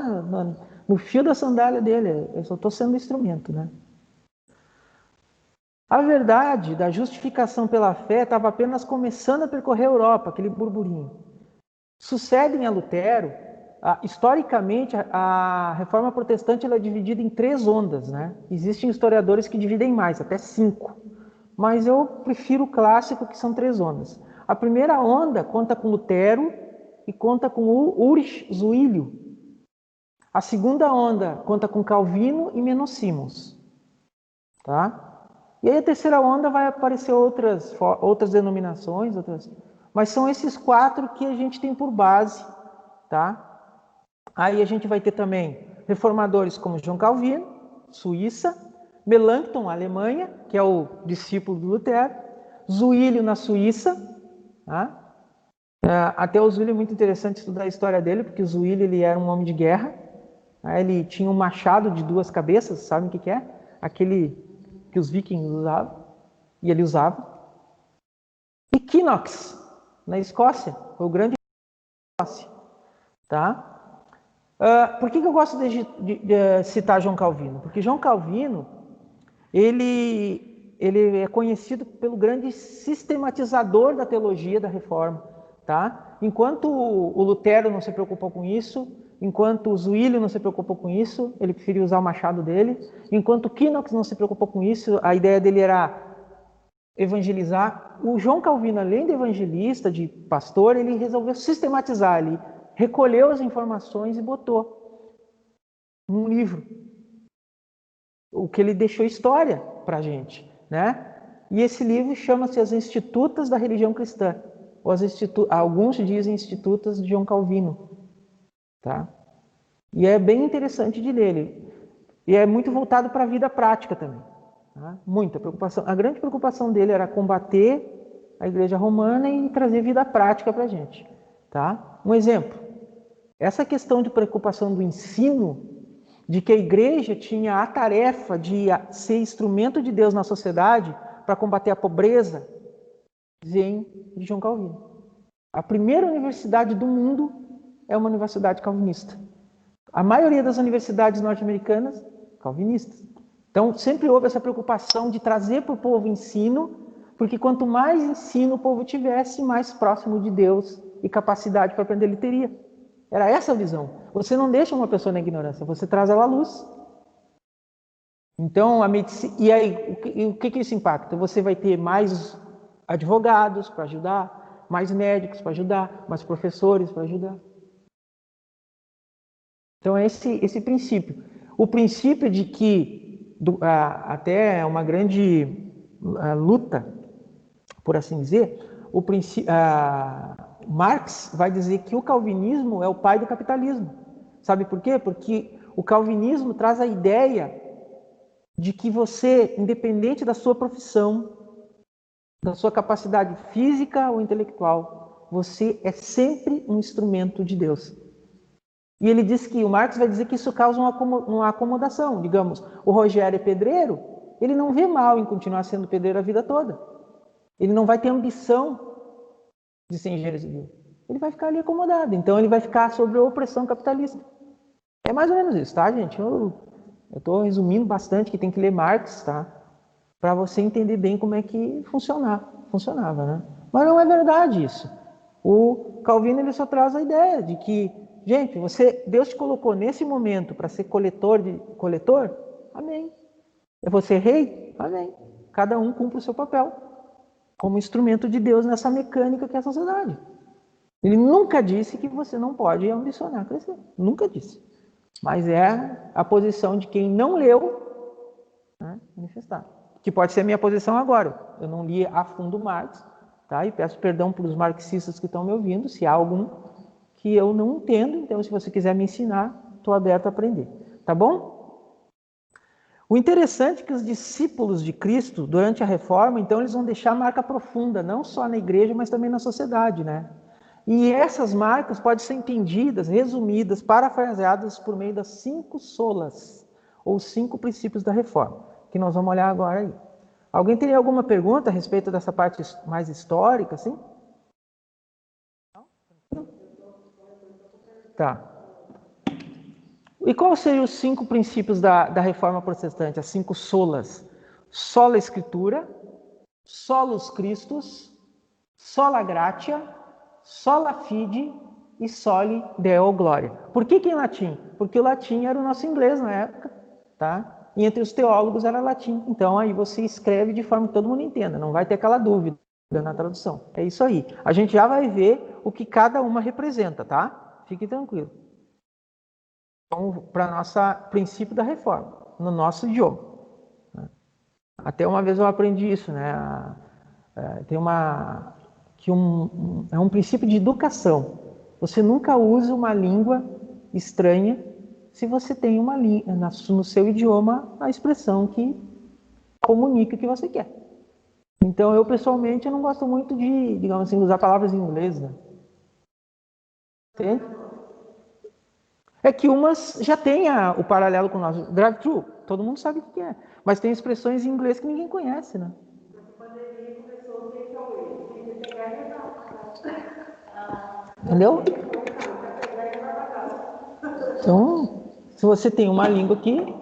Speaker 1: no fio da sandália dele, eu só estou sendo instrumento, né? A verdade da justificação pela fé estava apenas começando a percorrer a Europa, aquele burburinho. Sucedem a Lutero, historicamente, a reforma protestante ela é dividida em 3 ondas, né? Existem historiadores que dividem mais, até 5. Mas eu prefiro o clássico, que são 3 ondas. A primeira onda conta com Lutero e conta com Ulrich Zwinglio. A segunda onda conta com Calvino e Menno Simons. Tá? E aí a terceira onda vai aparecer outras denominações, mas são esses 4 que a gente tem por base. Tá? Aí a gente vai ter também reformadores como João Calvino, Suíça, Melanchthon, Alemanha, que é o discípulo do Lutero, Zwinglio na Suíça. Tá? Até o Zwinglio é muito interessante estudar a história dele, porque o Zwinglio ele era um homem de guerra. Ele tinha um machado de 2 cabeças, sabem o que é? Aquele que os vikings usavam, e ele usava. E Knox, na Escócia, foi o grande Escócia. Tá? Por que eu gosto de citar João Calvino? Porque João Calvino, ele é conhecido pelo grande sistematizador da teologia da Reforma. Tá? Enquanto o Lutero não se preocupou com isso, enquanto o Zwinglio não se preocupou com isso, ele preferia usar o machado dele. Enquanto Knox não se preocupou com isso, a ideia dele era evangelizar. O João Calvino, além de evangelista, de pastor, ele resolveu sistematizar, ele recolheu as informações e botou num livro. O que ele deixou história para a gente, né? E esse livro chama-se As Institutas da Religião Cristã. Ou alguns dizem Institutas de João Calvino. Tá? E é bem interessante de ler. E é muito voltado para a vida prática também. Tá? Muita preocupação. A grande preocupação dele era combater a Igreja Romana e trazer vida prática para a gente. Tá? Um exemplo. Essa questão de preocupação do ensino, de que a Igreja tinha a tarefa de ser instrumento de Deus na sociedade para combater a pobreza, vem de João Calvino. A primeira universidade do mundo é uma universidade calvinista. A maioria das universidades norte-americanas, calvinistas. Então, sempre houve essa preocupação de trazer para o povo ensino, porque quanto mais ensino o povo tivesse, mais próximo de Deus e capacidade para aprender ele teria. Era essa a visão. Você não deixa uma pessoa na ignorância, você traz ela à luz. Então, a medicina... E aí, o que isso impacta? Você vai ter mais advogados para ajudar, mais médicos para ajudar, mais professores para ajudar. Então, é esse princípio. O princípio de que, até uma grande luta, por assim dizer, Marx vai dizer que o calvinismo é o pai do capitalismo. Sabe por quê? Porque o calvinismo traz a ideia de que você, independente da sua profissão, da sua capacidade física ou intelectual, você é sempre um instrumento de Deus. E ele diz que, o Marx vai dizer que isso causa uma acomodação. Digamos, o Rogério é pedreiro, ele não vê mal em continuar sendo pedreiro a vida toda. Ele não vai ter ambição de ser engenheiro civil. Ele vai ficar ali acomodado. Então, ele vai ficar sob a opressão capitalista. É mais ou menos isso, tá, gente? Eu estou resumindo bastante, que tem que ler Marx, tá? Para você entender bem como é que funcionava, né? Mas não é verdade isso. O Calvino ele só traz a ideia de que, gente, Deus te colocou nesse momento para ser coletor, amém. É você rei? Amém. Cada um cumpre o seu papel como instrumento de Deus nessa mecânica que é a sociedade. Ele nunca disse que você não pode ambicionar crescer. Nunca disse. Mas é a posição de quem não leu, né, manifestar. Que pode ser a minha posição agora. Eu não li a fundo Marx, tá? E peço perdão para os marxistas que estão me ouvindo, se há algum que eu não entendo. Então, se você quiser me ensinar, estou aberto a aprender. Tá bom? O interessante é que os discípulos de Cristo, durante a Reforma, então, eles vão deixar marca profunda, não só na igreja, mas também na sociedade, né? E essas marcas podem ser entendidas, resumidas, parafraseadas por meio das 5 solas, ou 5 princípios da Reforma, que nós vamos olhar agora aí. Alguém teria alguma pergunta a respeito dessa parte mais histórica, assim? Tá. E quais seriam os 5 princípios da Reforma Protestante, as 5 solas? Sola Escritura, Solus Christus, Sola Gratia, Sola Fide e Soli Deo Gloria. Por que em latim? Porque o latim era o nosso inglês na época, tá? E entre os teólogos era latim. Então aí você escreve de forma que todo mundo entenda, não vai ter aquela dúvida na tradução. É isso aí. A gente já vai ver o que cada uma representa, tá? Fique tranquilo. Então, para nosso princípio da reforma, no nosso idioma. Até uma vez eu aprendi isso, né? Tem é um princípio de educação. Você nunca usa uma língua estranha se você tem no seu idioma a expressão que comunica o que você quer. Então, eu pessoalmente eu não gosto muito de, digamos assim, usar palavras em inglês, né? Entende? É que umas já tem o paralelo com o nosso drive-thru, todo mundo sabe o que é. Mas tem expressões em inglês que ninguém conhece, né? Entendeu? Então, se você tem uma língua aqui...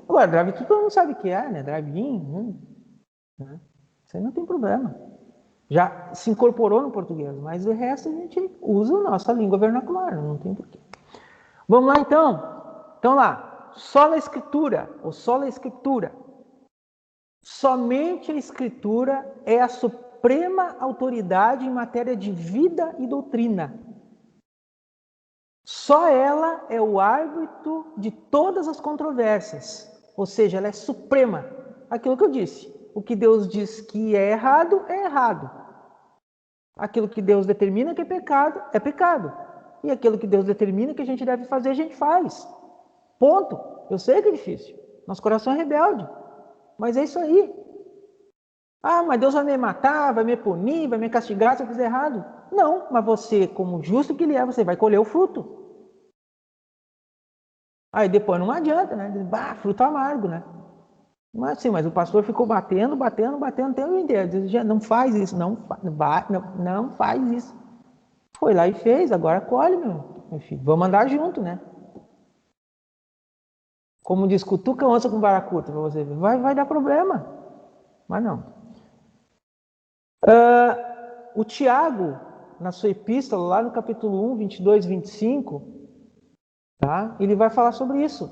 Speaker 1: Agora, drive-thru todo mundo sabe o que é, né? Drive-in, né? Isso aí não tem problema. Já se incorporou no português, mas o resto a gente usa a nossa língua vernacular, não tem porquê. Vamos lá, então. Então lá, sola Escritura, ou sola Escritura. Somente a Escritura é a suprema autoridade em matéria de vida e doutrina. Só ela é o árbitro de todas as controvérsias. Ou seja, ela é suprema. Aquilo que eu disse. O que Deus diz que é errado, é errado. Aquilo que Deus determina que é pecado, é pecado. E aquilo que Deus determina que a gente deve fazer, a gente faz. Ponto. Eu sei que é difícil. Nosso coração é rebelde. Mas é isso aí. Ah, mas Deus vai me matar, vai me punir, vai me castigar se eu fizer errado. Não, mas você, como justo que ele é, você vai colher o fruto. Aí depois não adianta, né? Bah, fruto amargo, né? Mas sim, mas o pastor ficou batendo o tempo inteiro. Diz, não faz isso, não faz isso. Foi lá e fez, agora colhe, meu filho. Vamos andar junto, né? Como diz, cutuca onça com vara curta para você ver. Vai dar problema. Mas não. O Tiago, na sua epístola, lá no capítulo 1, 22 e 25, tá? Ele vai falar sobre isso.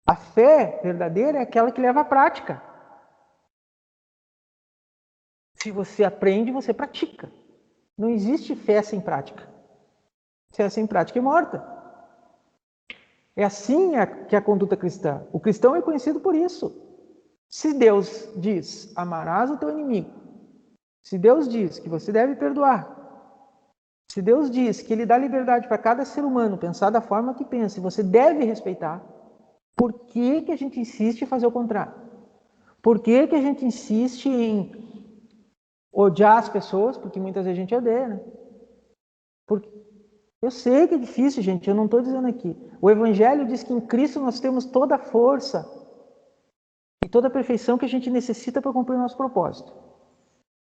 Speaker 1: A fé verdadeira é aquela que leva à prática. Se você aprende, você pratica. Não existe fé sem prática. Fé sem prática é morta. É assim que a conduta cristã. O cristão é conhecido por isso. Se Deus diz, amarás o teu inimigo. Se Deus diz que você deve perdoar. Se Deus diz que Ele dá liberdade para cada ser humano pensar da forma que pensa, e você deve respeitar, por que a gente insiste em fazer o contrário? Por que a gente insiste em odiar as pessoas? Porque muitas vezes a gente odeia, né? Porque eu sei que é difícil, gente, eu não estou dizendo aqui. O Evangelho diz que em Cristo nós temos toda a força e toda a perfeição que a gente necessita para cumprir o nosso propósito.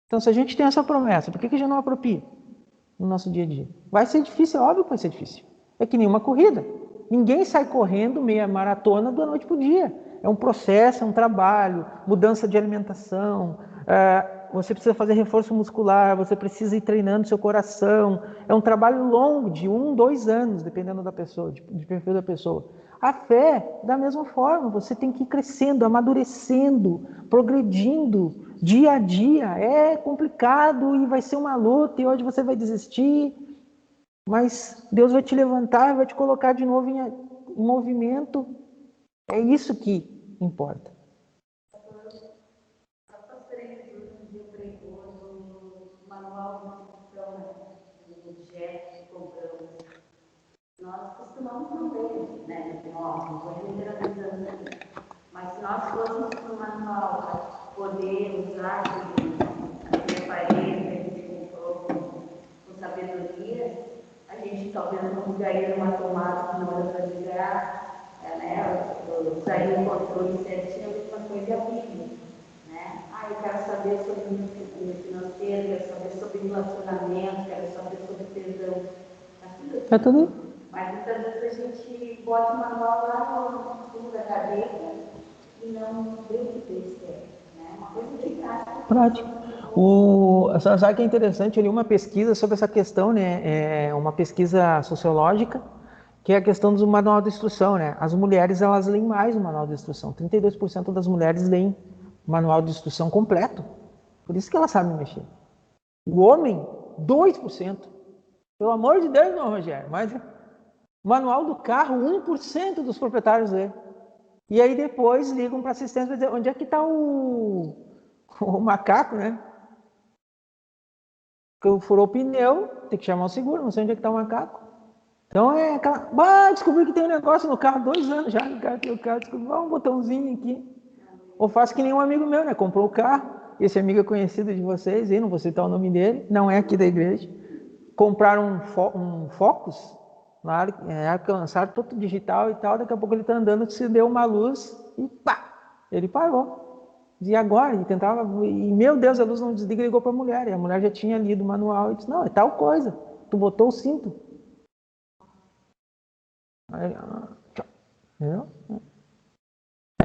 Speaker 1: Então, se a gente tem essa promessa, por que a gente não apropria no nosso dia a dia? Vai ser difícil, é óbvio que vai ser difícil. É que nem uma corrida. Ninguém sai correndo meia maratona da noite para o dia. É um processo, é um trabalho, mudança de alimentação, você precisa fazer reforço muscular, você precisa ir treinando seu coração. É um trabalho longo, de 1, 2 anos, dependendo da pessoa, de perfil da pessoa. A fé, da mesma forma, você tem que ir crescendo, amadurecendo, progredindo, dia a dia. É complicado e vai ser uma luta, e hoje você vai desistir, mas Deus vai te levantar, vai te colocar de novo em movimento. É isso que importa.
Speaker 4: Nós costumamos não ler, né? Não vou generalizando aqui. Mas se nós fôssemos para o manual para poder usar aquele aparelho que a gente comprou com sabedoria, a gente talvez não ligaria numa tomada que não era para ligar, né? Usaria o controle certinho, a mesma coisa é a Bíblia, né? Eu quero saber sobre o financeiro, quero saber sobre relacionamento, quero saber sobre perdão.
Speaker 1: Tá tudo.
Speaker 4: Mas muitas vezes a gente bota o manual lá no fundo da cabeça e não vê o que Deus quer, né? Uma coisa bem prática.
Speaker 1: Sabe que é interessante? Eu li uma pesquisa sobre essa questão, né? Uma pesquisa sociológica, que é a questão do manual de instrução, né? As mulheres, elas leem mais o manual de instrução. 32% das mulheres leem o manual de instrução completo. Por isso que elas sabem mexer. O homem, 2%. Pelo amor de Deus, não, Rogério, mas manual do carro, 1% dos proprietários lê. E aí depois ligam para a assistência para dizer onde é que está o macaco, né? Que furou o pneu, tem que chamar o seguro, não sei onde é que está o macaco. Então é aquela. Descobri que tem um negócio no carro, 2 anos já. O carro descobriu um botãozinho aqui. Ou faço que nem um amigo meu, né? Comprou o carro. Esse amigo é conhecido de vocês, aí não vou citar o nome dele, não é aqui da igreja. Compraram um Focus. Alcançaram todo digital e tal, daqui a pouco ele está andando, se deu uma luz e pá, ele parou. E agora? Ele tentava, e meu Deus, a luz não desliga, ligou para a mulher, e a mulher já tinha lido o manual e disse, não, é tal coisa, tu botou o cinto. Aí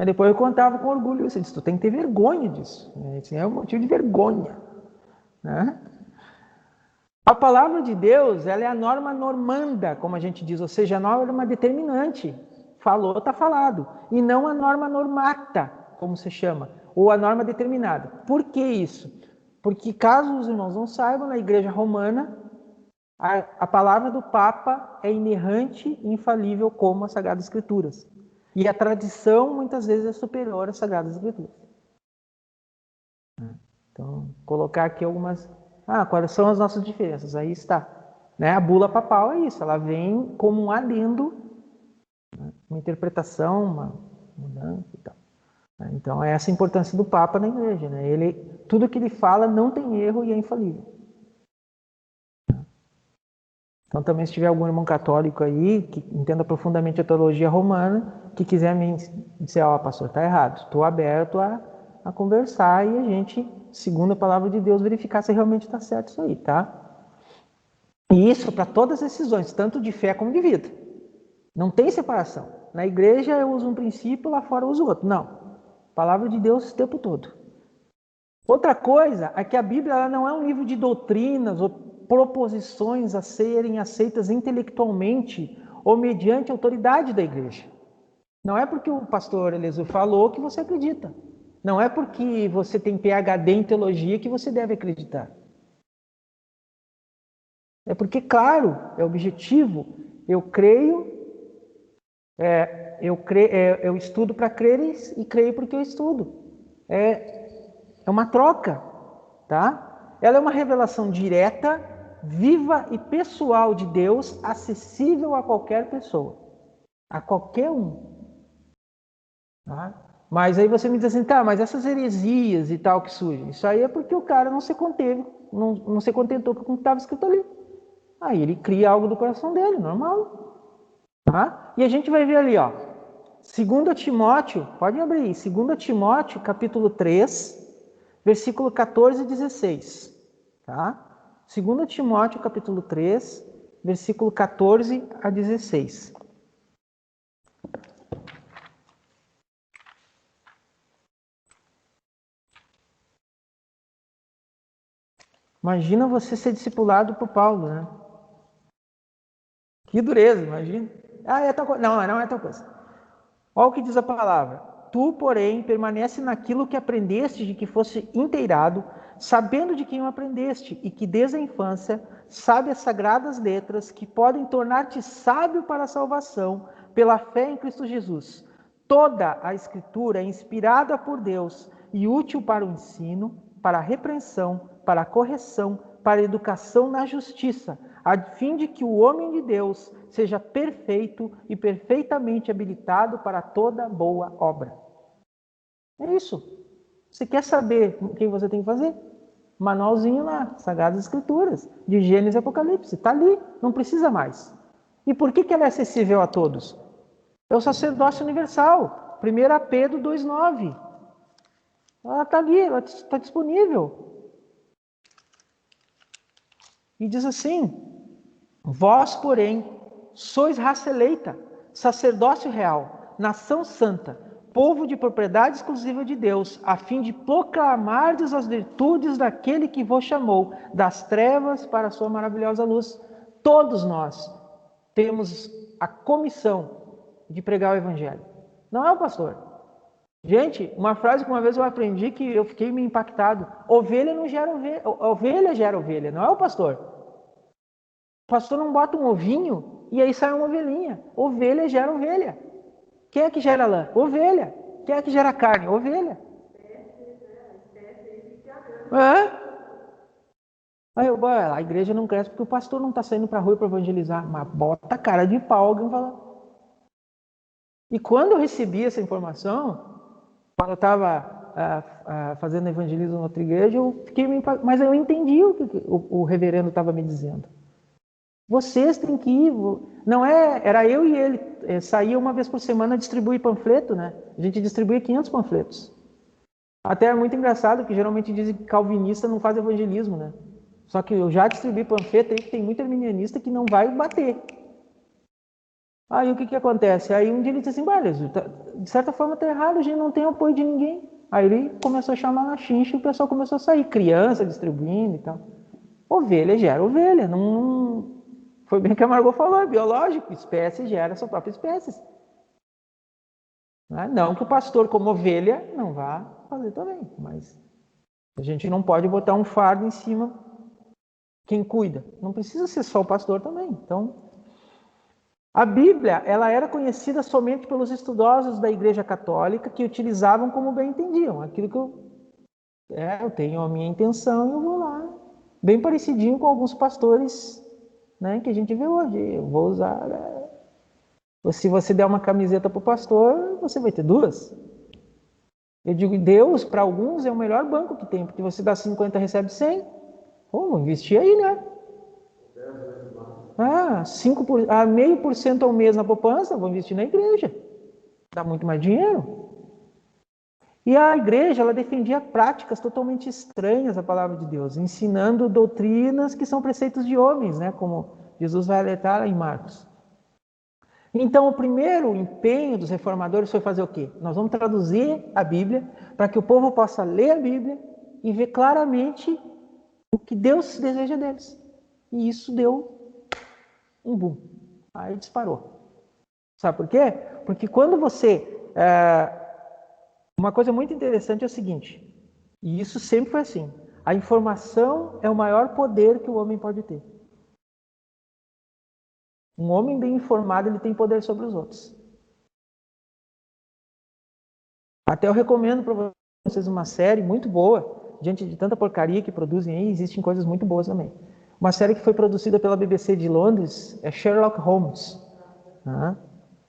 Speaker 1: depois eu contava com orgulho isso, eu disse, tu tem que ter vergonha disso, esse é um motivo de vergonha, né? A palavra de Deus, ela é a norma normanda, como a gente diz, ou seja, a norma determinante. Falou, está falado. E não a norma normata, como se chama, ou a norma determinada. Por que isso? Porque, caso os irmãos não saibam, na Igreja Romana, a palavra do Papa é inerrante e infalível como as Sagradas Escrituras. E a tradição, muitas vezes, é superior às Sagradas Escrituras. Então, colocar aqui algumas... quais são as nossas diferenças? Aí está. Né? A bula papal é isso, ela vem como um adendo, né? Uma interpretação, uma mudança e tal. Então, é essa a importância do Papa na igreja. Né? Tudo que ele fala não tem erro e é infalível. Então, também se tiver algum irmão católico aí, que entenda profundamente a teologia romana, que quiser me dizer, pastor, está errado, estou aberto a conversar e a gente, segundo a palavra de Deus, verificar se realmente está certo isso aí, tá? E isso para todas as decisões, tanto de fé como de vida. Não tem separação. Na igreja eu uso um princípio, lá fora eu uso outro. Não. Palavra de Deus o tempo todo. Outra coisa é que a Bíblia ela não é um livro de doutrinas ou proposições a serem aceitas intelectualmente ou mediante a autoridade da igreja. Não é porque o pastor Eliezer falou que você acredita. Não é porque você tem PhD em teologia que você deve acreditar. É porque, claro, é objetivo. Eu creio, eu estudo para crer e creio porque eu estudo. É uma troca, tá? Ela é uma revelação direta, viva e pessoal de Deus, acessível a qualquer pessoa, a qualquer um. Tá? Mas aí você me diz assim, tá, mas essas heresias e tal que surgem, isso aí é porque o cara não se conteve, não se contentou com o que estava escrito ali. Aí ele cria algo do coração dele, normal. Tá? E a gente vai ver ali, ó, 2 Timóteo, pode abrir aí, 2 Timóteo, capítulo 3, versículo 14 e 16. Tá? 2 Timóteo, capítulo 3, versículo 14 a 16. Imagina você ser discipulado por Paulo, né? Que dureza, imagina. É tal coisa. Não é tal coisa. Olha o que diz a palavra. Tu, porém, permanece naquilo que aprendeste de que fosse inteirado, sabendo de quem o aprendeste, e que desde a infância sabe as sagradas letras que podem tornar-te sábio para a salvação pela fé em Cristo Jesus. Toda a Escritura é inspirada por Deus e útil para o ensino, para a repreensão, para a correção, para a educação na justiça, a fim de que o homem de Deus seja perfeito e perfeitamente habilitado para toda boa obra. É isso. Você quer saber o que você tem que fazer? Manualzinho lá, Sagradas Escrituras, de Gênesis e Apocalipse. Está ali, não precisa mais. E por que ela é acessível a todos? É o sacerdócio universal. 1 Pedro 2,9. Ela está ali, ela está disponível. E diz assim, vós, porém, sois raça eleita, sacerdócio real, nação santa, povo de propriedade exclusiva de Deus, a fim de proclamardes as virtudes daquele que vos chamou das trevas para a sua maravilhosa luz. Todos nós temos a comissão de pregar o evangelho. Não é o pastor. Gente, uma frase que uma vez eu aprendi que eu fiquei meio impactado. Ovelha não gera ovelha, ovelha gera ovelha, não é o pastor. O pastor não bota um ovinho e aí sai uma ovelhinha. Ovelha gera ovelha. Quem é que gera lã? Ovelha. Quem é que gera carne? Ovelha. Aí a igreja não cresce porque o pastor não está saindo para a rua para evangelizar. Mas bota a cara de pau alguém fala. E quando eu recebi essa informação, quando eu estava fazendo evangelismo em outra igreja, eu fiquei meio impactado. Mas eu entendi o que o reverendo estava me dizendo. Vocês têm que ir. Não era eu e ele. Saía uma vez por semana distribuir panfleto, né? A gente distribuía 500 panfletos. Até é muito engraçado que geralmente dizem que calvinista não faz evangelismo, né? Só que eu já distribuí panfleto aí que tem muito arminianista que não vai bater. Aí o que acontece? Aí um dia ele disse assim, de certa forma está errado, a gente não tem apoio de ninguém. Aí ele começou a chamar na chincha e o pessoal começou a sair, criança distribuindo e tal. Ovelha gera ovelha, não... Foi bem que a Margot falou, é biológico, espécie gera sua própria espécie. Não que o pastor, como ovelha, não vá fazer também, mas a gente não pode botar um fardo em cima quem cuida. Não precisa ser só o pastor também. Então, a Bíblia, ela era conhecida somente pelos estudiosos da Igreja Católica que utilizavam como bem entendiam. Aquilo que eu tenho a minha intenção e eu vou lá. Bem parecidinho com alguns pastores, né, que a gente vê hoje. Eu vou usar... Se você der uma camiseta para o pastor, você vai ter duas. Eu digo, Deus, para alguns, é o melhor banco que tem, porque você dá 50 recebe 100. Vou investir aí, né? 0,5% ao mês na poupança, vou investir na igreja. Dá muito mais dinheiro. E a igreja, ela defendia práticas totalmente estranhas à palavra de Deus, ensinando doutrinas que são preceitos de homens, né? Como Jesus vai alertar em Marcos. Então, o primeiro empenho dos reformadores foi fazer o quê? Nós vamos traduzir a Bíblia para que o povo possa ler a Bíblia e ver claramente o que Deus deseja deles. E isso deu um boom. Aí disparou. Sabe por quê? Porque quando você... Uma coisa muito interessante é o seguinte, e isso sempre foi assim, a informação é o maior poder que o homem pode ter. Um homem bem informado, ele tem poder sobre os outros. Até eu recomendo para vocês uma série muito boa, diante de tanta porcaria que produzem aí, existem coisas muito boas também. Uma série que foi produzida pela BBC de Londres, é Sherlock Holmes.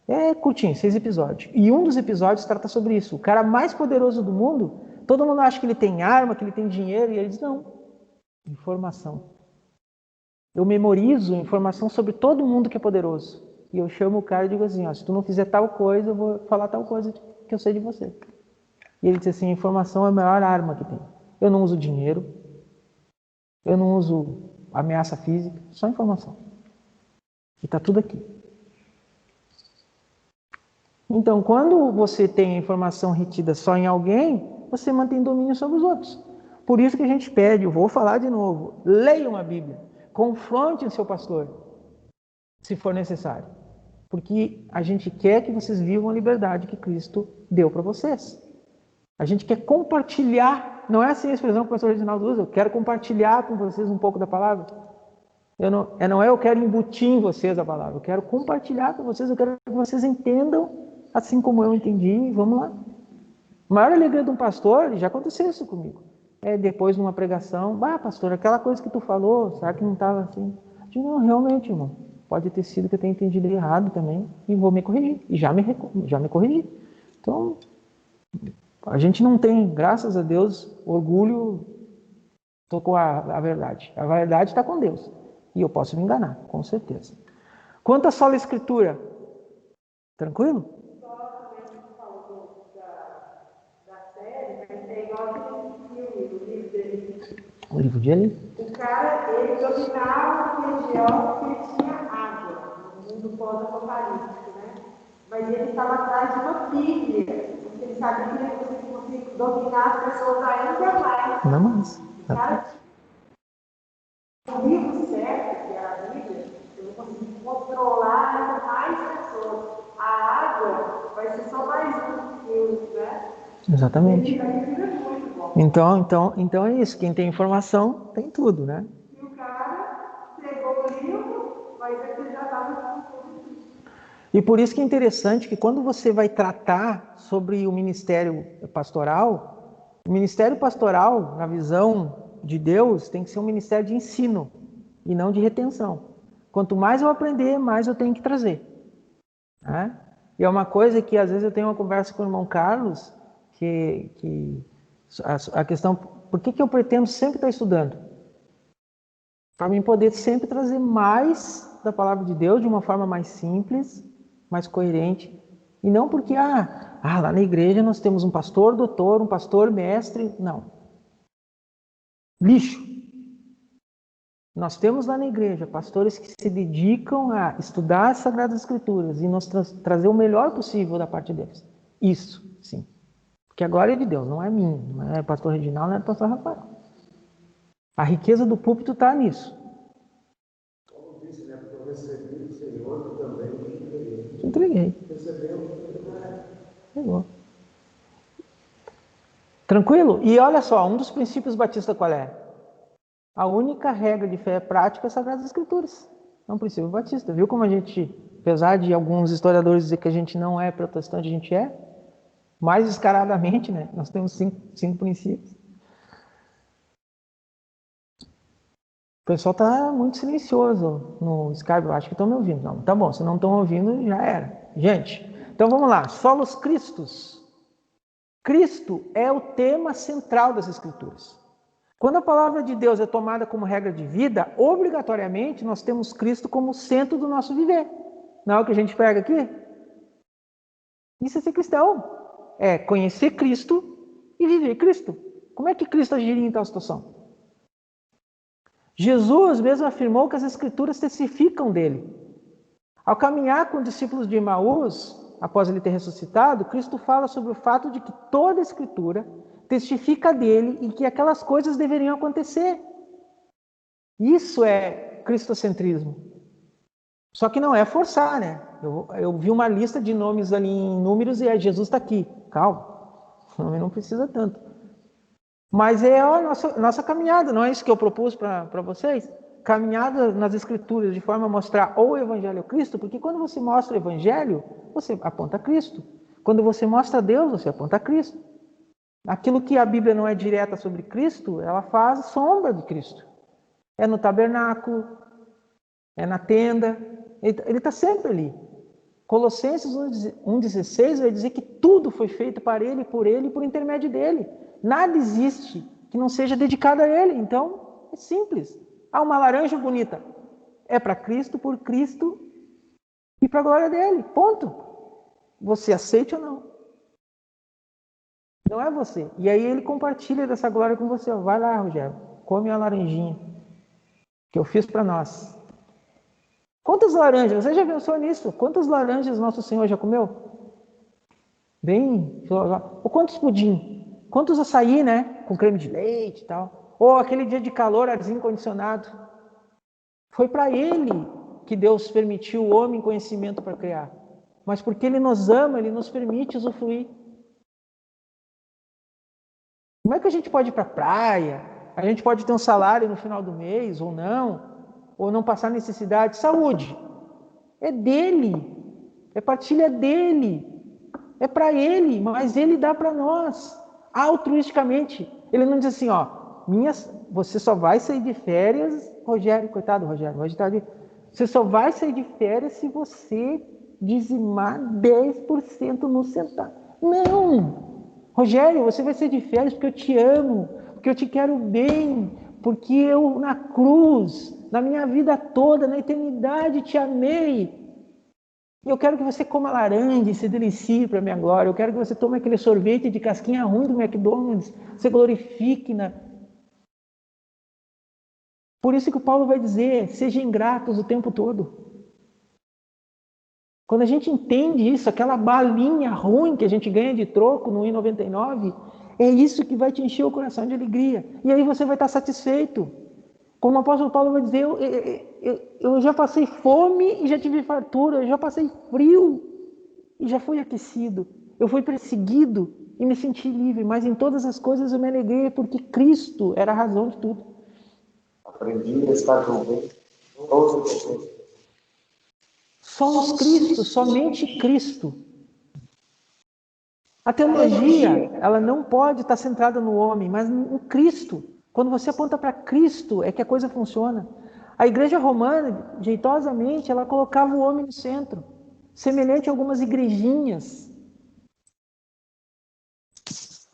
Speaker 1: É curtinho, 6 episódios. E um dos episódios trata sobre isso. O cara mais poderoso do mundo, todo mundo acha que ele tem arma, que ele tem dinheiro, e ele diz, não, informação. Eu memorizo informação sobre todo mundo que é poderoso. E eu chamo o cara e digo assim, ó, se tu não fizer tal coisa, eu vou falar tal coisa que eu sei de você. E ele diz assim, informação é a maior arma que tem. Eu não uso dinheiro, eu não uso ameaça física, só informação. E está tudo aqui. Então, quando você tem a informação retida só em alguém, você mantém domínio sobre os outros. Por isso que a gente pede, eu vou falar de novo, leiam a Bíblia, confrontem o seu pastor, se for necessário. Porque a gente quer que vocês vivam a liberdade que Cristo deu para vocês. A gente quer compartilhar, não é assim a expressão que o pastor Reginaldo usa, eu quero compartilhar com vocês um pouco da palavra. Eu quero embutir em vocês a palavra, eu quero compartilhar com vocês, eu quero que vocês entendam assim como eu entendi, vamos lá. A maior alegria de um pastor, já aconteceu isso comigo, depois de uma pregação, pastor, aquela coisa que tu falou, será que não estava assim? Eu digo, não, realmente, irmão, pode ter sido que eu tenha entendido errado também, e vou me corrigir, e já me corrigi. Então, a gente não tem, graças a Deus, orgulho, estou com a verdade. A verdade está com Deus, e eu posso me enganar, com certeza. Quanto à sola escritura, tranquilo? O livro de Eli.
Speaker 2: O cara, ele dominava uma região que ele tinha água, no mundo pós-apocalíptico, né? Mas ele estava atrás de uma Bíblia, porque ele sabia que ele conseguia dominar as pessoas ainda mais.
Speaker 1: Não mais.
Speaker 2: O cara tinha o livro certo, que era a Bíblia, ele conseguia controlar ainda mais pessoas. A água vai ser só mais um Deus, né?
Speaker 1: Exatamente.
Speaker 2: Ele é muito bom.
Speaker 1: Então é isso. Quem tem informação tem tudo, né?
Speaker 2: E o cara pegou o livro, mas é que ele já estava com tudo.
Speaker 1: E por isso que é interessante que quando você vai tratar sobre o ministério pastoral, na visão de Deus, tem que ser um ministério de ensino e não de retenção. Quanto mais eu aprender, mais eu tenho que trazer. Né? E é uma coisa que às vezes eu tenho uma conversa com o irmão Carlos, que a questão, por que eu pretendo sempre estar estudando? Para mim poder sempre trazer mais da palavra de Deus de uma forma mais simples, mais coerente, e não porque lá na igreja nós temos um pastor doutor, um pastor mestre, não. Lixo. Nós temos lá na igreja pastores que se dedicam a estudar as Sagradas Escrituras e nos trazer o melhor possível da parte deles. Isso, sim. Porque a glória é de Deus, não é minha, não é pastor Reginaldo, não é pastor Rafael. A riqueza do púlpito está nisso.
Speaker 3: Como disse, né? Porque eu recebi do Senhor também.
Speaker 1: Te entreguei.
Speaker 3: Recebeu.
Speaker 1: Pegou. Tranquilo? E olha só, um dos princípios batistas qual é? A única regra de fé prática é as Sagradas Escrituras. É um princípio batista. Viu como a gente, apesar de alguns historiadores dizer que a gente não é protestante, a gente é? Mais descaradamente, né? Nós temos cinco princípios. O pessoal está muito silencioso no Skype. Eu acho que estão me ouvindo. Não, tá bom, se não estão ouvindo, já era. Gente, então vamos lá. Solos Christus. Cristo é o tema central das Escrituras. Quando a palavra de Deus é tomada como regra de vida, obrigatoriamente nós temos Cristo como centro do nosso viver. Não é o que a gente pega aqui? Isso é ser cristão. É conhecer Cristo e viver Cristo. Como é que Cristo agiria em tal situação? Jesus mesmo afirmou que as Escrituras testificam dele. Ao caminhar com os discípulos de Emaús, após ele ter ressuscitado, Cristo fala sobre o fato de que toda a Escritura testifica dele e que aquelas coisas deveriam acontecer. Isso é cristocentrismo. Só que não é forçar, né? Eu vi uma lista de nomes ali em números e Jesus está aqui. Calma, o nome não precisa tanto. Mas é a nossa caminhada, não é isso que eu propus para vocês? Caminhada nas Escrituras de forma a mostrar ou o Evangelho ou Cristo, porque quando você mostra o Evangelho, você aponta a Cristo. Quando você mostra Deus, você aponta a Cristo. Aquilo que a Bíblia não é direta sobre Cristo, ela faz sombra de Cristo. É no tabernáculo, é na tenda, ele está sempre ali. Colossenses 1,16 vai dizer que tudo foi feito para ele, e por intermédio dele. Nada existe que não seja dedicado a ele. Então, é simples. Uma laranja bonita. É para Cristo, por Cristo e para a glória dele. Ponto. Você aceite ou não? Não é você. E aí ele compartilha dessa glória com você. Vai lá, Rogério. Come a laranjinha que eu fiz para nós. Quantas laranjas? Você já pensou nisso? Quantas laranjas nosso Senhor já comeu? Bem, ou quantos pudim? Quantos açaí, né? Com creme de leite e tal. Ou aquele dia de calor, arzinho condicionado. Foi para ele que Deus permitiu o homem conhecimento para criar. Mas porque ele nos ama, ele nos permite usufruir. Como é que a gente pode ir para a praia? A gente pode ter um salário no final do mês ou não passar necessidade. Saúde. É dele. É partilha dele. É para ele, mas ele dá para nós. Altruisticamente. Ele não diz assim, você só vai sair de férias, Rogério, coitado Rogério, você só vai sair de férias se você dizimar 10% no centavo. Não! Rogério, você vai sair de férias porque eu te amo, porque eu te quero bem, porque eu na cruz, na minha vida toda, na eternidade te amei. Eu quero que você coma laranja e se delicie para a minha glória. Eu quero que você tome aquele sorvete de casquinha ruim do McDonald's. Você glorifique Por isso que o Paulo vai dizer, sejam ingratos o tempo todo. Quando a gente entende isso, aquela balinha ruim que a gente ganha de troco no R$1,99, é isso que vai te encher o coração de alegria. E aí você vai estar satisfeito. Como o apóstolo Paulo vai dizer, eu já passei fome e já tive fartura, eu já passei frio e já fui aquecido. Eu fui perseguido e me senti livre, mas em todas as coisas eu me alegrei porque Cristo era a razão de tudo.
Speaker 3: Aprendi a estar bem.
Speaker 1: Só os Cristo, somente Cristo. A teologia, ela não pode estar centrada no homem, mas no Cristo. Quando você aponta para Cristo, é que a coisa funciona. A igreja romana, jeitosamente, ela colocava o homem no centro, semelhante a algumas igrejinhas.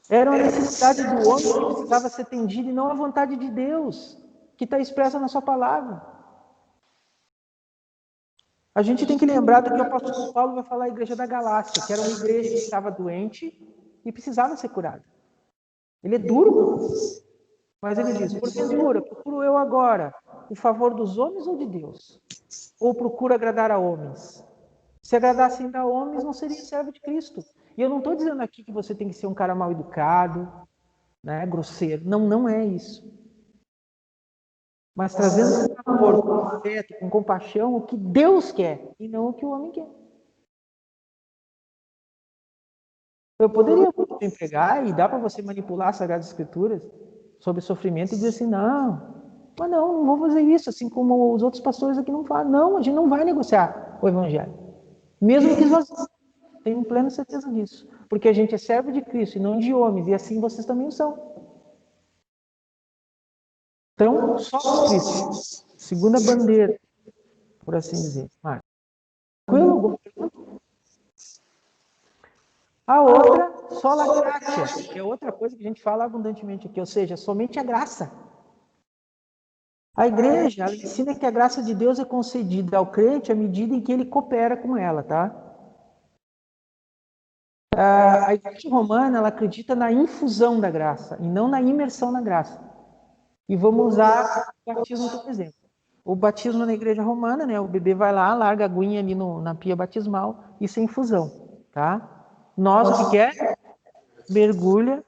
Speaker 1: Era uma necessidade do homem que precisava ser atendido e não a vontade de Deus, que está expressa na sua palavra. A gente tem que lembrar do que o apóstolo Paulo vai falar à igreja da Galácia, que era uma igreja que estava doente e precisava ser curada. Ele é duro, mas ele diz, porventura, procuro eu agora o favor dos homens ou de Deus? Ou procuro agradar a homens? Se agradasse ainda a homens, não seria servo de Cristo. E eu não estou dizendo aqui que você tem que ser um cara mal educado, né, grosseiro. Não, não é isso. Mas trazendo com amor, com afeto, com compaixão, o que Deus quer e não o que o homem quer. Eu poderia empregar e dá para você manipular as Sagradas Escrituras sobre sofrimento e dizer assim, não vou fazer isso, assim como os outros pastores aqui não falam. Não, a gente não vai negociar o Evangelho. Mesmo que nós tenham plena certeza disso. Porque a gente é servo de Cristo e não de homens, e assim vocês também o são. Então, só Cristo. Segunda bandeira, por assim dizer. Tranquilo? A outra, sola gratia, que é outra coisa que a gente fala abundantemente aqui, ou seja, somente a graça. A igreja, ela ensina que a graça de Deus é concedida ao crente à medida em que ele coopera com ela, tá? A Igreja Romana, ela acredita na infusão da graça e não na imersão na graça. E vamos usar o batismo como exemplo. O batismo na Igreja Romana, né? O bebê vai lá, larga a aguinha ali na pia batismal, isso é infusão, tá? Nós, o que é? Mergulha.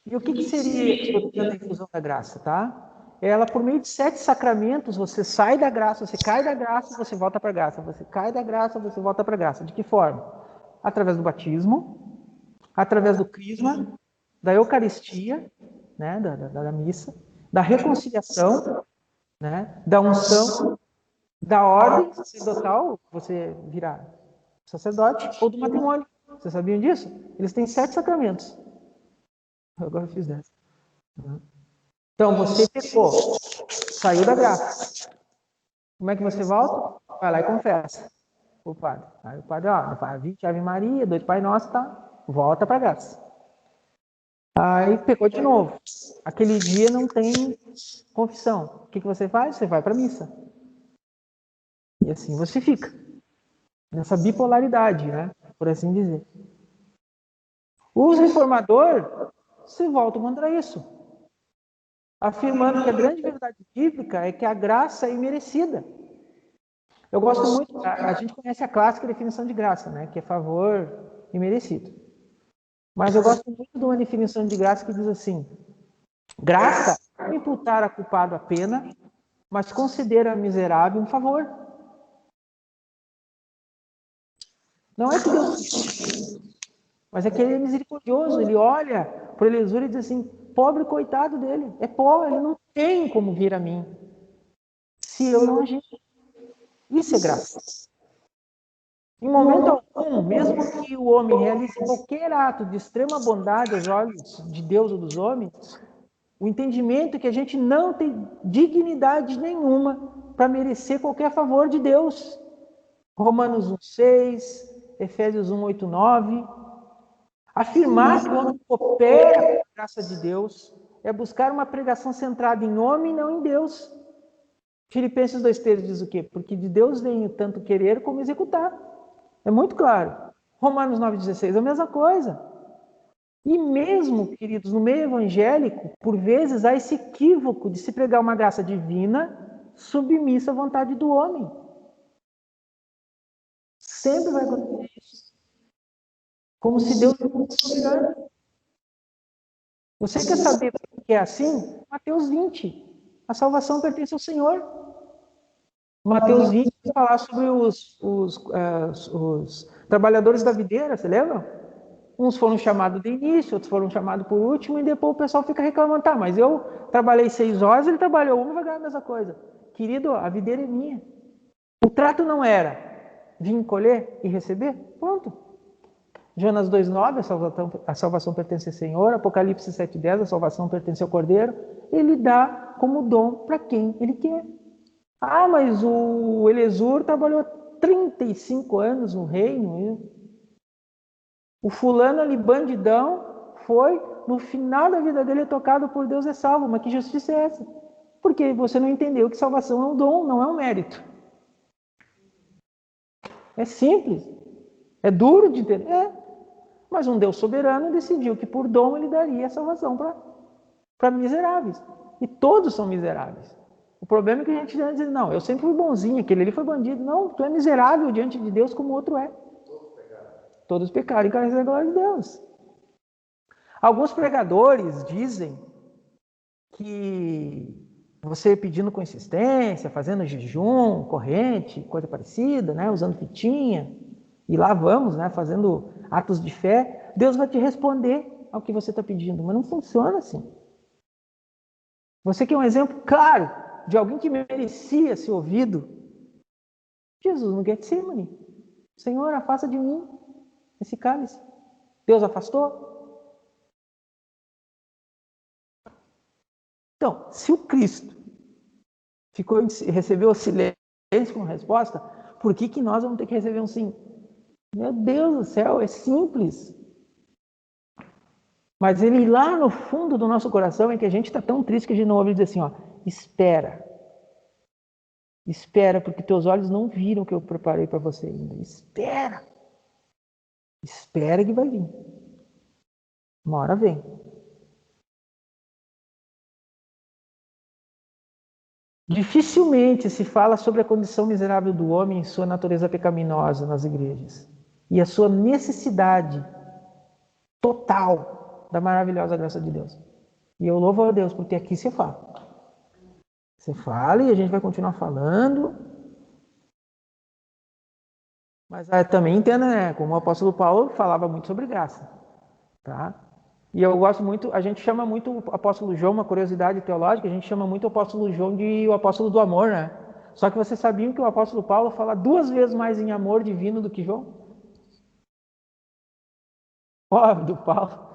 Speaker 1: E o que seria a infusão da graça, tá? Ela, por meio de 7 sacramentos, você sai da graça, você cai da graça, você volta para a graça. Você cai da graça, você volta para a graça. De que forma? Através do batismo, através do crisma, da Eucaristia, né, da missa, da reconciliação, né, da unção, da ordem sacerdotal, você virar sacerdote, ou do matrimônio. Vocês sabiam disso? Eles têm 7 sacramentos. Agora eu fiz 10. Então, você pecou, saiu da graça. Como é que você volta? Vai lá e confessa o padre. Aí o padre, ó, 20 Ave Maria, 2 Pai Nosso, tá? Volta para a graça. Aí pecou de novo. Aquele dia não tem confissão. O que você faz? Você vai para a missa. E assim você fica. Nessa bipolaridade, né? Por assim dizer. Os reformadores se voltam contra isso, afirmando que a grande verdade bíblica é que a graça é imerecida. Eu gosto muito, a gente conhece a clássica definição de graça, né? Que é favor imerecido. Mas eu gosto muito de uma definição de graça que diz assim: graça é imputar a culpado a pena, mas conceder a miserável um favor. Não é que Deus, mas é que ele é misericordioso. Ele olha para Elisur e diz assim: pobre coitado dele, é pobre, ele não tem como vir a mim se eu não agir. Isso é graça. Em momento algum, mesmo que o homem realize qualquer ato de extrema bondade aos olhos de Deus ou dos homens, o entendimento é que a gente não tem dignidade nenhuma para merecer qualquer favor de Deus. Romanos 1,6, Efésios 1,8,9. Afirmar que o homem coopera com a graça de Deus é buscar uma pregação centrada em homem e não em Deus. Filipenses 2,13 diz o quê? Porque de Deus vem tanto querer como executar. É muito claro. Romanos 9,16 é a mesma coisa. E mesmo, queridos, no meio evangélico, por vezes há esse equívoco de se pregar uma graça divina submissa à vontade do homem. Sempre vai acontecer isso. Como se Deus não fosse soberano. Você quer saber por que é assim? Mateus 20. A salvação pertence ao Senhor. Mateus 20 vai falar sobre os trabalhadores da videira, você lembra? Uns foram chamados de início, outros foram chamados por último, e depois o pessoal fica reclamando, tá, mas eu trabalhei 6 horas, ele trabalhou 1, vai ganhar a mesma coisa. Querido, a videira é minha. O trato não era vir colher e receber? Pronto. Jonas 2,9, a salvação pertence ao Senhor. Apocalipse 7,10, a salvação pertence ao Cordeiro. Ele dá como dom para quem ele quer. Ah, mas o Elisur trabalhou 35 anos no reino. O fulano ali, bandidão, foi, no final da vida dele, tocado por Deus é salvo. Mas que justiça é essa? Porque você não entendeu que salvação é um dom, não é um mérito. É simples. É duro de entender. Mas um Deus soberano decidiu que por dom ele daria a salvação para miseráveis. E todos são miseráveis. O problema é que a gente diz, não, eu sempre fui bonzinho, aquele ali foi bandido. Não, tu é miserável diante de Deus como o outro é. Todos pecaram e carecem da glória de Deus. Alguns pregadores dizem que você pedindo com insistência, fazendo jejum, corrente, coisa parecida, né, usando fitinha, e lá vamos, né, fazendo atos de fé, Deus vai te responder ao que você está pedindo. Mas não funciona assim. Você quer um exemplo claro de alguém que merecia ser ouvido? Jesus no Getsemane. Senhor, afasta de mim esse cálice. Deus afastou? Então, se o Cristo recebeu o silêncio como resposta, por que nós vamos ter que receber um sim? Meu Deus do céu, é simples. Mas ele lá no fundo do nosso coração é que a gente está tão triste que a gente não ouve dizer assim, ó, espera. Espera, porque teus olhos não viram o que eu preparei para você ainda. Espera. Espera que vai vir. Uma hora vem. Dificilmente se fala sobre a condição miserável do homem e sua natureza pecaminosa nas igrejas. E a sua necessidade total da maravilhosa graça de Deus. E eu louvo a Deus, porque aqui você fala. Você fala e a gente vai continuar falando. Mas também entenda, né? Como o apóstolo Paulo falava muito sobre graça. Tá? E eu gosto muito, a gente chama muito o apóstolo João, uma curiosidade teológica, a gente chama muito o apóstolo João de o apóstolo do amor, né? Só que vocês sabiam que o apóstolo Paulo fala 2 vezes mais em amor divino do que João? Pobre do Paulo.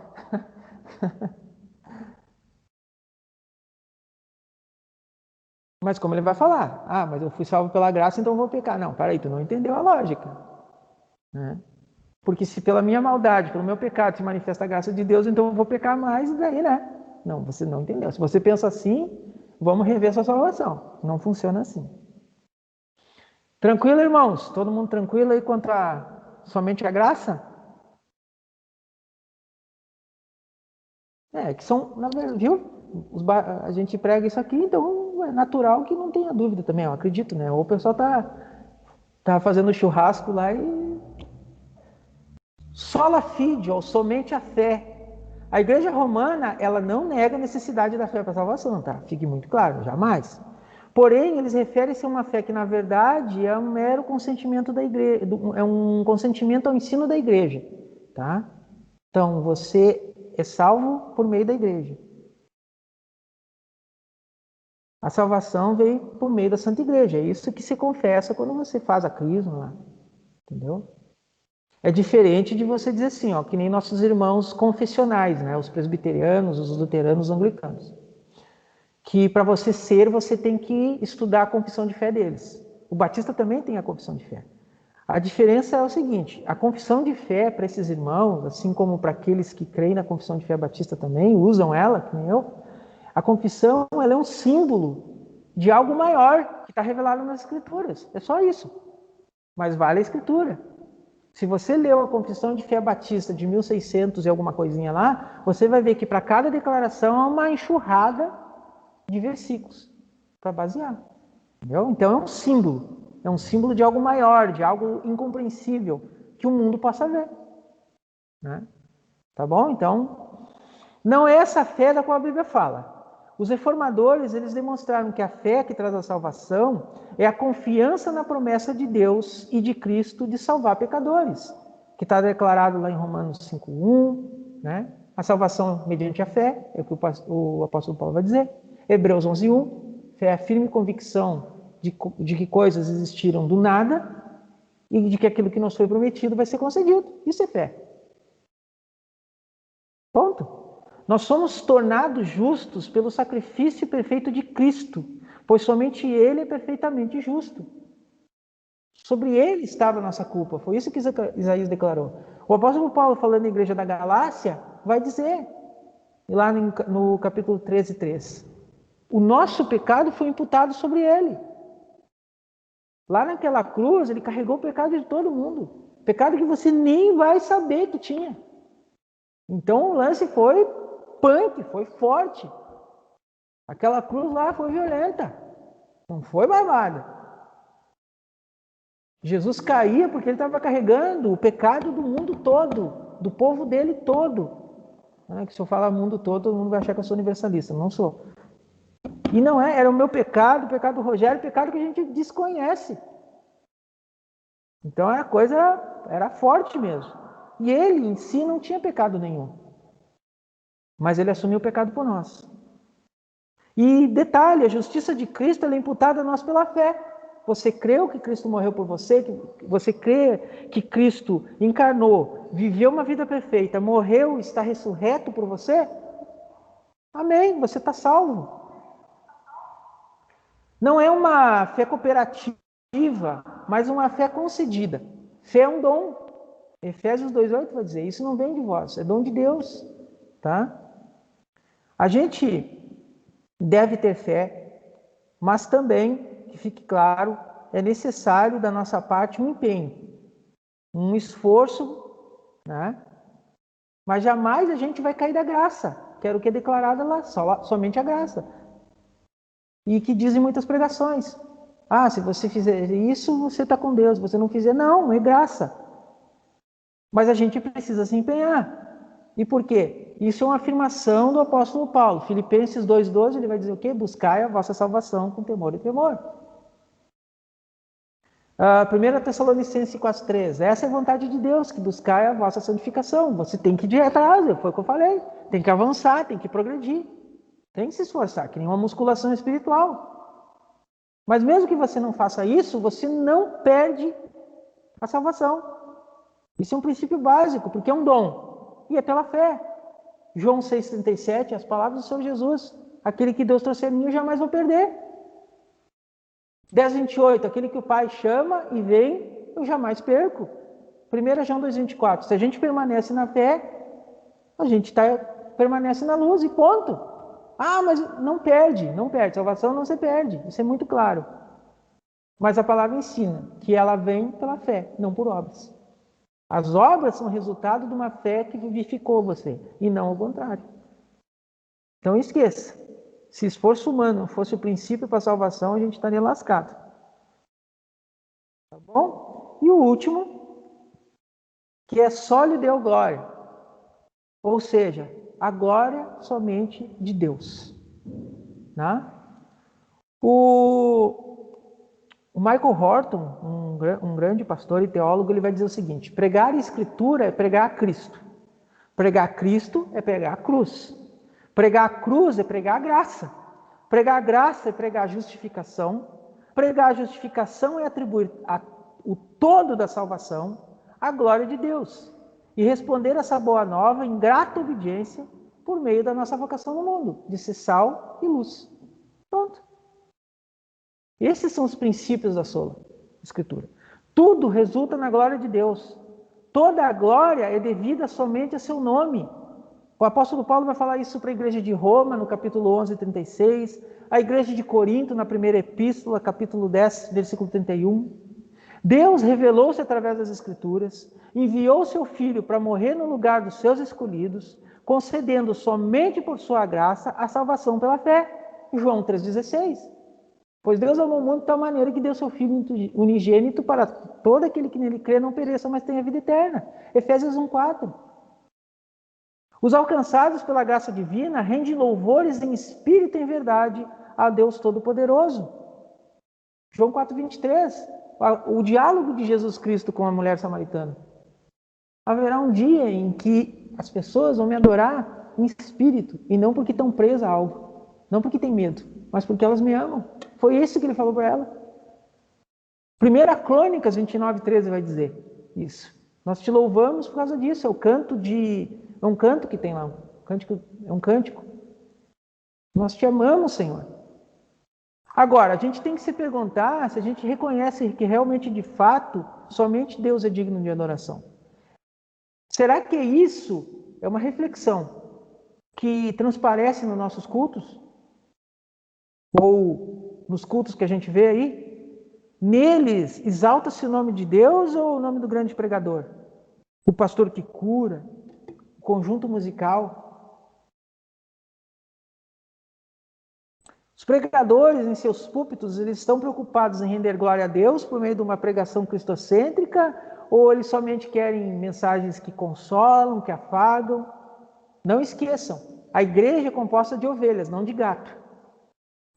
Speaker 1: Mas como ele vai falar? Ah, mas eu fui salvo pela graça, então eu vou pecar. Não, peraí, tu não entendeu a lógica. Né? Porque se pela minha maldade, pelo meu pecado se manifesta a graça de Deus, então eu vou pecar mais e daí, né? Não, você não entendeu. Se você pensa assim, vamos rever sua salvação. Não funciona assim. Tranquilo, irmãos? Todo mundo tranquilo aí quanto a somente a graça? Que são, na verdade, viu? A gente prega isso aqui, então é natural que não tenha dúvida também, eu acredito, né? Ou o pessoal tá fazendo churrasco lá e sola fide, ou somente a fé. A igreja romana, ela não nega a necessidade da fé para a salvação, tá? Fique muito claro, jamais. Porém, eles referem-se a uma fé que, na verdade, é um mero consentimento da igreja, é um consentimento ao ensino da igreja, tá? Então, você é salvo por meio da igreja. A salvação veio por meio da Santa Igreja. É isso que se confessa quando você faz a crisma lá, entendeu? É diferente de você dizer assim, ó, que nem nossos irmãos confessionais, né? Os presbiterianos, os luteranos, os anglicanos. Que para você ser, você tem que estudar a confissão de fé deles. O batista também tem a confissão de fé. A diferença é o seguinte, a confissão de fé para esses irmãos, assim como para aqueles que creem na confissão de fé batista também, usam ela, que nem eu, a confissão ela é um símbolo de algo maior que está revelado nas Escrituras. É só isso. Mas vale a Escritura. Se você leu a confissão de fé batista de 1600 e alguma coisinha lá, você vai ver que para cada declaração há uma enxurrada de versículos para basear. Entendeu? Então é um símbolo. É um símbolo de algo maior, de algo incompreensível que o mundo possa ver. Né? Tá bom? Então, não é essa fé da qual a Bíblia fala. Os reformadores, eles demonstraram que a fé que traz a salvação é a confiança na promessa de Deus e de Cristo de salvar pecadores, que está declarado lá em Romanos 5:1, né? A salvação mediante a fé, é o que o apóstolo Paulo vai dizer. Hebreus 11:1, fé é a firme convicção de que coisas existiram do nada e de que aquilo que nos foi prometido vai ser concedido. Isso é fé. Ponto. Nós somos tornados justos pelo sacrifício perfeito de Cristo, pois somente Ele é perfeitamente justo. Sobre Ele estava a nossa culpa. Foi isso que Isaías declarou. O apóstolo Paulo, falando na igreja da Galácia, vai dizer, lá no capítulo 13:3, o nosso pecado foi imputado sobre Ele. Lá naquela cruz, Ele carregou o pecado de todo mundo. Pecado que você nem vai saber que tinha. Então o lance foi punk, foi forte. Aquela cruz lá foi violenta. Não foi barbada. Jesus caía porque ele estava carregando o pecado do mundo todo, do povo dele todo. Que se eu falar mundo todo mundo vai achar que eu sou universalista. Não sou. E não é, era o meu pecado, o pecado do Rogério, o pecado que a gente desconhece. Então a coisa era forte mesmo. E ele em si não tinha pecado nenhum. Mas ele assumiu o pecado por nós. E detalhe, a justiça de Cristo é imputada a nós pela fé. Você creu que Cristo morreu por você? Você crê que Cristo encarnou, viveu uma vida perfeita, morreu e está ressurreto por você? Amém, você está salvo. Não é uma fé cooperativa, mas uma fé concedida. Fé é um dom. Efésios 2:8 vai dizer, isso não vem de vós, é dom de Deus. Tá? A gente deve ter fé, mas também, que fique claro, é necessário da nossa parte um empenho, um esforço né? Mas jamais a gente vai cair da graça, que era o que é declarado lá, somente a graça. E que dizem muitas pregações. Ah, se você fizer isso, você está com Deus. Se você não fizer, não, é graça. Mas a gente precisa se empenhar. E por quê? Isso é uma afirmação do apóstolo Paulo. Filipenses 2,12, ele vai dizer o quê? Buscai a vossa salvação com temor e tremor. 1 Tessalonicenses 4,3. Essa é a vontade de Deus, que buscai a vossa santificação. Você tem que ir atrás, foi o que eu falei. Tem que avançar, tem que progredir. Tem que se esforçar, que nem uma musculação espiritual. Mas mesmo que você não faça isso, você não perde a salvação. Isso é um princípio básico, porque é um dom. E é pela fé. João 6,37, as palavras do Senhor Jesus. Aquele que Deus trouxe a mim, eu jamais vou perder. 10,28, aquele que o Pai chama e vem, eu jamais perco. 1 João 2,24, se a gente permanece na fé, a gente permanece na luz e ponto. Ah, mas não perde. Salvação não se perde, isso é muito claro. Mas a palavra ensina que ela vem pela fé, não por obras. As obras são resultado de uma fé que vivificou você, e não o contrário. Então esqueça. Se esforço humano fosse o princípio para a salvação, a gente estaria lascado. Tá bom? E o último, que é só lhe deu glória. Ou seja, a glória somente de Deus. Né? O Michael Horton, um grande pastor e teólogo, ele vai dizer o seguinte: pregar a Escritura é pregar a Cristo. Pregar Cristo é pregar a cruz. Pregar a cruz é pregar a graça. Pregar a graça é pregar a justificação. Pregar a justificação é atribuir o todo da salvação à glória de Deus. E responder essa boa nova em grata obediência por meio da nossa vocação no mundo, de ser sal e luz. Pronto. Esses são os princípios da sola Escritura. Tudo resulta na glória de Deus. Toda a glória é devida somente a seu nome. O apóstolo Paulo vai falar isso para a igreja de Roma, no capítulo 11, 36. A igreja de Corinto, na primeira epístola, capítulo 10, versículo 31. Deus revelou-se através das Escrituras, enviou seu Filho para morrer no lugar dos seus escolhidos, concedendo somente por sua graça a salvação pela fé. João 3,16. Pois Deus amou o mundo de tal maneira que deu seu Filho unigênito para todo aquele que nele crê não pereça, mas tenha vida eterna. Efésios 1,4. Os alcançados pela graça divina rendem louvores em espírito e em verdade a Deus Todo-Poderoso. João 4,23. O diálogo de Jesus Cristo com a mulher samaritana. Haverá um dia em que as pessoas vão me adorar em espírito, e não porque estão presas a algo, não porque têm medo, mas porque elas me amam. Foi isso que ele falou para ela. 1 Crônicas 29,13 vai dizer isso. Nós te louvamos por causa disso. É um canto que tem lá. É um cântico. Nós te amamos, Senhor. Agora, a gente tem que se perguntar se a gente reconhece que realmente, de fato, somente Deus é digno de adoração. Será que isso é uma reflexão que transparece nos nossos cultos? Ou nos cultos que a gente vê aí? Neles, exalta-se o nome de Deus ou o nome do grande pregador? O pastor que cura? O conjunto musical? Os pregadores, em seus púlpitos, eles estão preocupados em render glória a Deus por meio de uma pregação cristocêntrica, ou eles somente querem mensagens que consolam, que afagam? Não esqueçam, a igreja é composta de ovelhas, não de gato.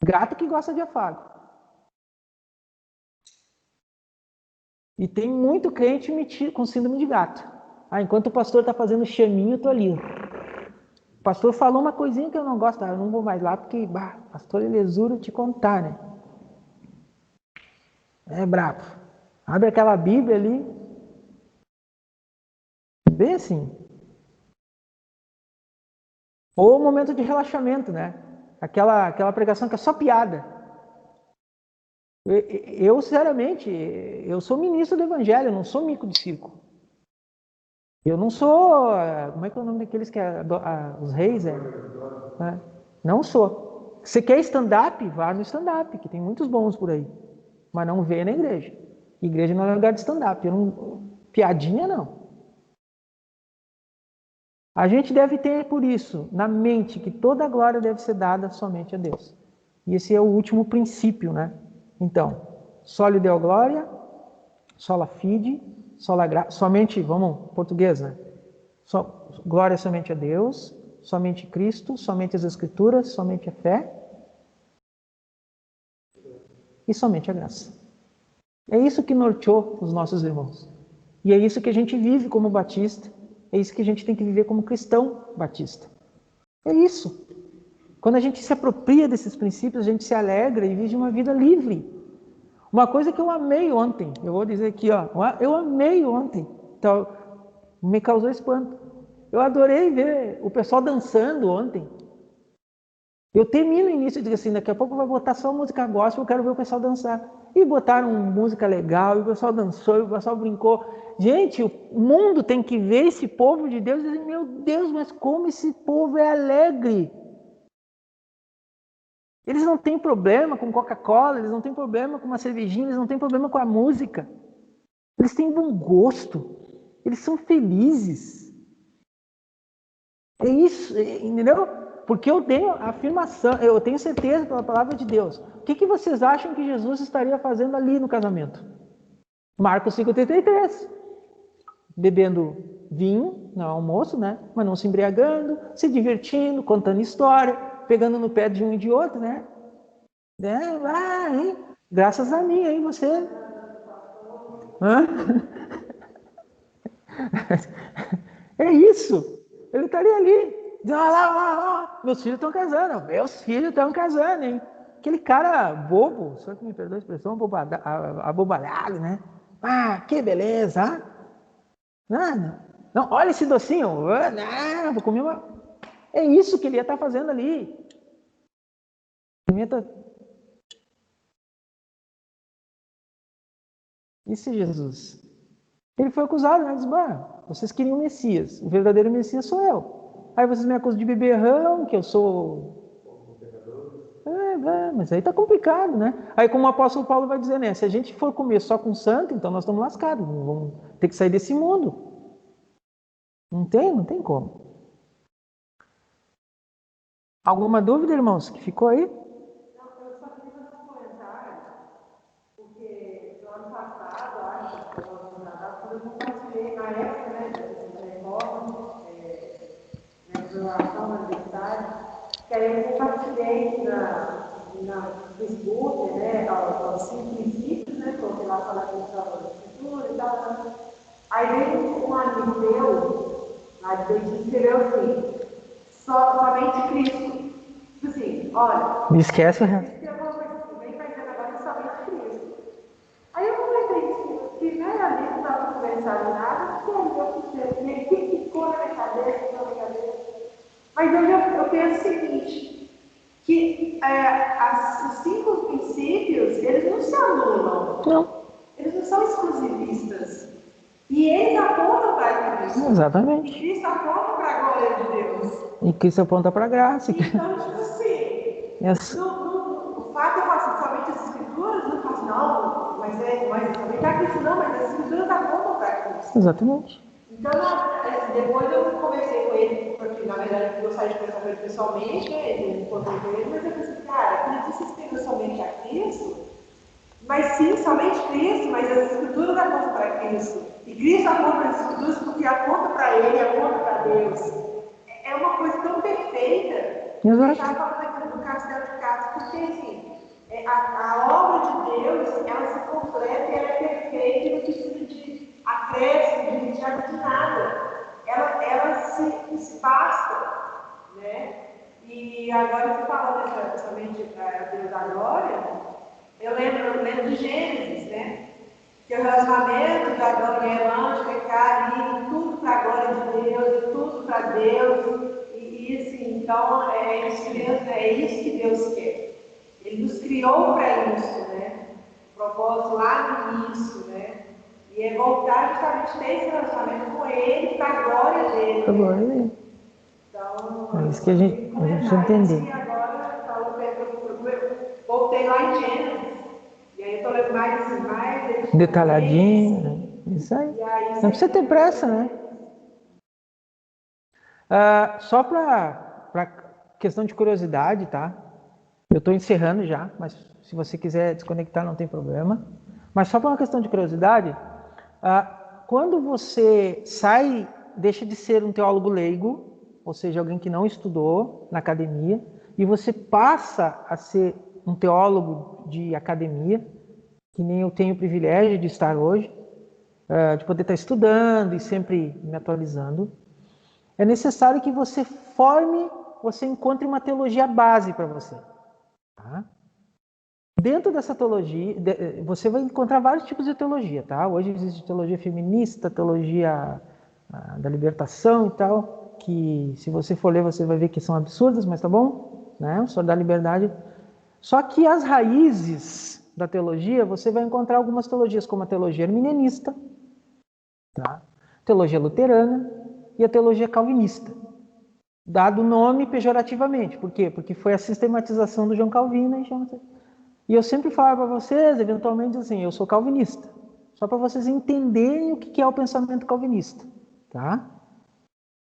Speaker 1: Gato que gosta de afago. E tem muito crente com síndrome de gato. Enquanto o pastor está fazendo chaminho, eu estou ali. O pastor falou uma coisinha que eu não gosto, eu não vou mais lá, porque, pastor Elezuro te contar, né? É brabo. Abre aquela Bíblia ali. Bem assim. Ou momento de relaxamento, né? Aquela pregação que é só piada. Eu, sinceramente, eu sou ministro do Evangelho, eu não sou mico de circo. Eu não sou... Como é que é o nome daqueles que os reis? Não sou. Você quer stand-up? Vá no stand-up, que tem muitos bons por aí. Mas não venha na igreja. Igreja não é lugar de stand-up. Piadinha, não. A gente deve ter, por isso, na mente que toda a glória deve ser dada somente a Deus. E esse é o último princípio, né? Então, soli deo glória, sola fide, sola gratia, somente, vamos, português, né? Glória somente a Deus, somente Cristo, somente as Escrituras, somente a fé e somente a graça. É isso que norteou os nossos irmãos. E é isso que a gente vive como batista, é isso que a gente tem que viver como cristão batista. É isso. Quando a gente se apropria desses princípios, a gente se alegra e vive uma vida livre. Uma coisa que eu amei ontem, eu vou dizer aqui, ó, eu amei ontem, então, me causou espanto. Eu adorei ver o pessoal dançando ontem. Eu termino o início e digo assim, daqui a pouco vai botar só música gospel, eu quero ver o pessoal dançar. E botaram música legal, e o pessoal dançou, e o pessoal brincou. Gente, o mundo tem que ver esse povo de Deus e dizer, meu Deus, mas como esse povo é alegre. Eles não têm problema com Coca-Cola, eles não têm problema com uma cervejinha, eles não têm problema com a música. Eles têm bom gosto, eles são felizes. É isso, entendeu? Porque eu tenho afirmação, eu tenho certeza pela palavra de Deus. O que vocês acham que Jesus estaria fazendo ali no casamento? Marcos 5,33. Bebendo vinho no almoço, né? Mas não se embriagando, se divertindo, contando história, pegando no pé de um e de outro, né? Hein? Graças a mim, hein, você. Hã? É isso. Ele estaria ali. Lá. Meus filhos estão casando. Meus filhos estão casando, hein? Aquele cara bobo, só que me perdoa a expressão, abobalhado, né? Ah, que beleza! Não, olha esse docinho. Não, vou comer uma... É isso que ele ia estar fazendo ali. Isso é Jesus. Ele foi acusado, né? Diz, vocês queriam o Messias. O verdadeiro Messias sou eu. Aí vocês me acusam de beberrão, que eu sou... mas aí tá complicado, né? Aí como o apóstolo Paulo vai dizer, né? Se a gente for comer só com santo, então nós estamos lascados. Vamos ter que sair desse mundo. Não tem como. Alguma dúvida, irmãos, que ficou aí?
Speaker 2: Eu só queria fazer um comentário, porque no ano passado, acho, quando eu compartilhei na época, né, da reforma, na relação da universidade, que aí eu compartilhei na Facebook, né, aos 5 princípios, né, coloquei lá falando da escritura e tal. Aí veio um amigo meu, lá de Beijing, escreveu assim, somente Cristo. Tipo assim, olha...
Speaker 1: Me esquece o resto.
Speaker 2: Vem fazendo agora somente Cristo. Aí eu comecei que né, ali não estava conversando nada, o que ficou na minha cabeça, Mas eu penso o seguinte, que os 5 princípios, eles não se anulam.
Speaker 1: Não.
Speaker 2: Eles não são exclusivistas. E eles apontam para Cristo.
Speaker 1: Exatamente.
Speaker 2: E Cristo aponta para a glória de Deus.
Speaker 1: E Cristo aponta para a graça.
Speaker 2: Então, tipo assim, o fato de eu falar somente as escrituras, não faço não, mas somente a Cristo não, mas as escrituras apontam para Cristo.
Speaker 1: Exatamente.
Speaker 2: Então, depois eu conversei com ele, porque na verdade eu gostaria de conversar com ele pessoalmente, né? Eu encontrei com ele, mas eu pensei, cara, acredito que escreveu somente a Cristo, mas sim, somente Cristo, mas as escrituras apontam para Cristo. E Cristo aponta as escrituras porque aponta para Ele, aponta para Deus. É uma coisa tão perfeita.
Speaker 1: Exato.
Speaker 2: Eu estava falando aqui do Castelo de Castro, porque assim, a obra de Deus, ela se completa e ela é perfeita e não precisa de acréscimo, de nada. Ela se basta, né? E agora você falando somente Deus da glória, eu lembro de Gênesis, né? Que o relacionamento de Adão e Eva ficar ali, tudo para a glória de Deus, tudo para Deus. E assim, então, é isso que Deus quer. Ele nos criou para isso, né? O propósito lá no início, né? E é voltar justamente a ter esse relacionamento com Ele, para a glória dele.
Speaker 1: Para a glória dele.
Speaker 2: Então,
Speaker 1: é isso que a gente precisa entender.
Speaker 2: E agora, voltei lá em Gênesis. E aí eu estou lendo mais
Speaker 1: detalhadinho, né? Isso aí. Não precisa ter pressa, né? Só para questão de curiosidade, tá? Eu estou encerrando já, mas se você quiser desconectar não tem problema. Mas só para uma questão de curiosidade, quando você sai, deixa de ser um teólogo leigo, ou seja, alguém que não estudou na academia, e você passa a ser um teólogo de academia, que nem eu tenho o privilégio de estar hoje, de poder estar estudando e sempre me atualizando, é necessário que você você encontre uma teologia base para você. Tá? Dentro dessa teologia, você vai encontrar vários tipos de teologia, tá? Hoje existe teologia feminista, teologia da libertação e tal, que se você for ler você vai ver que são absurdas, mas tá bom, né? O Senhor da liberdade. Só que as raízes da teologia, você vai encontrar algumas teologias, como a teologia arminianista, tá? Teologia luterana e a teologia calvinista. Dado o nome pejorativamente. Por quê? Porque foi a sistematização do João Calvino. E eu sempre falo para vocês, eventualmente, assim, eu sou calvinista. Só para vocês entenderem o que é o pensamento calvinista. Tá?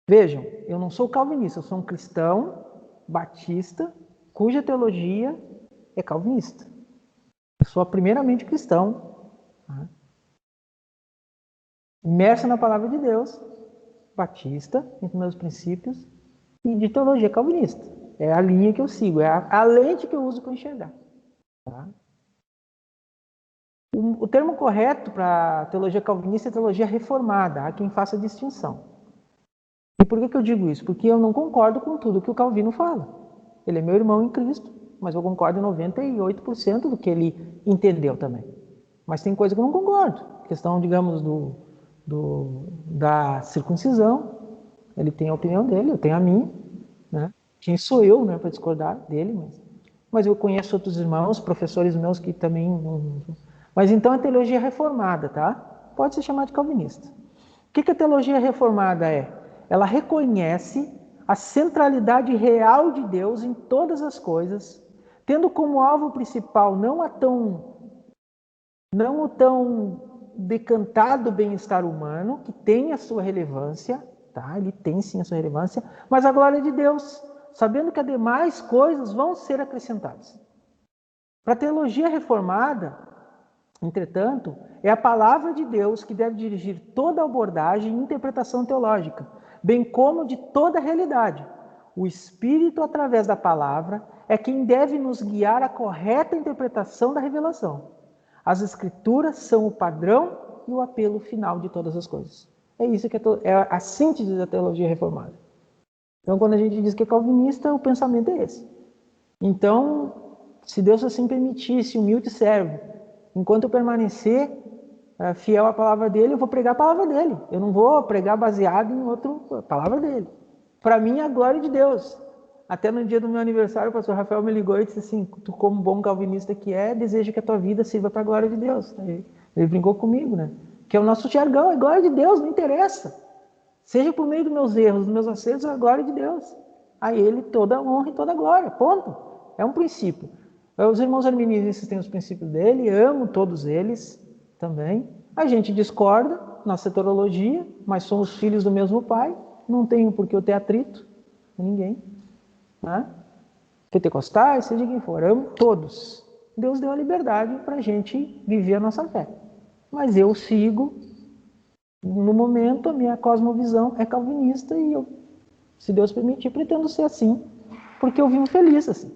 Speaker 1: Vejam, eu não sou calvinista, eu sou um cristão batista, cuja teologia é calvinista. Eu sou primeiramente cristão, tá? Imerso na palavra de Deus, batista, entre meus princípios, e de teologia calvinista. É a linha que eu sigo, é a lente que eu uso para enxergar. Tá? O termo correto para teologia calvinista é teologia reformada. Há quem faça a distinção. E por que eu digo isso? Porque eu não concordo com tudo que o Calvino fala. Ele é meu irmão em Cristo, mas eu concordo em 98% do que ele entendeu também. Mas tem coisa que eu não concordo. A questão, digamos, da circuncisão. Ele tem a opinião dele, eu tenho a minha. Né? Quem sou eu, né, para discordar dele? Mas eu conheço outros irmãos, professores meus que também não... Mas então a teologia reformada, tá? Pode se chamar de calvinista. O que a teologia reformada é? Ela reconhece a centralidade real de Deus em todas as coisas, tendo como alvo principal não o tão decantado bem-estar humano, que tem a sua relevância, tá? Ele tem sim a sua relevância, mas a glória de Deus, sabendo que as demais coisas vão ser acrescentadas. Para a teologia reformada, entretanto, é a palavra de Deus que deve dirigir toda a abordagem e interpretação teológica, bem como de toda a realidade. O Espírito, através da palavra, é quem deve nos guiar à correta interpretação da revelação. As Escrituras são o padrão e o apelo final de todas as coisas. É isso que é a síntese da teologia reformada. Então, quando a gente diz que é calvinista, o pensamento é esse. Então, se Deus assim permitisse, humilde servo, enquanto eu permanecer fiel à palavra dele, eu vou pregar a palavra dele. Eu não vou pregar baseado em outra palavra dele. Para mim, é a glória de Deus. Até no dia do meu aniversário, o pastor Rafael me ligou e disse assim, tu como bom calvinista que é, deseja que a tua vida sirva para a glória de Deus. Ele brincou comigo, né? Que é o nosso jargão, é glória de Deus, não interessa. Seja por meio dos meus erros, dos meus acertos, é a glória de Deus. A ele toda a honra e toda a glória, ponto. É um princípio. Os irmãos arminianistas têm os princípios dele, amo todos eles também. A gente discorda na teologia, mas somos filhos do mesmo pai, não tenho por que eu ter atrito com ninguém. Né? Pentecostais, seja quem for, amo todos. Deus deu a liberdade para a gente viver a nossa fé. Mas eu sigo, no momento, a minha cosmovisão é calvinista e eu, se Deus permitir, pretendo ser assim, porque eu vivo feliz assim.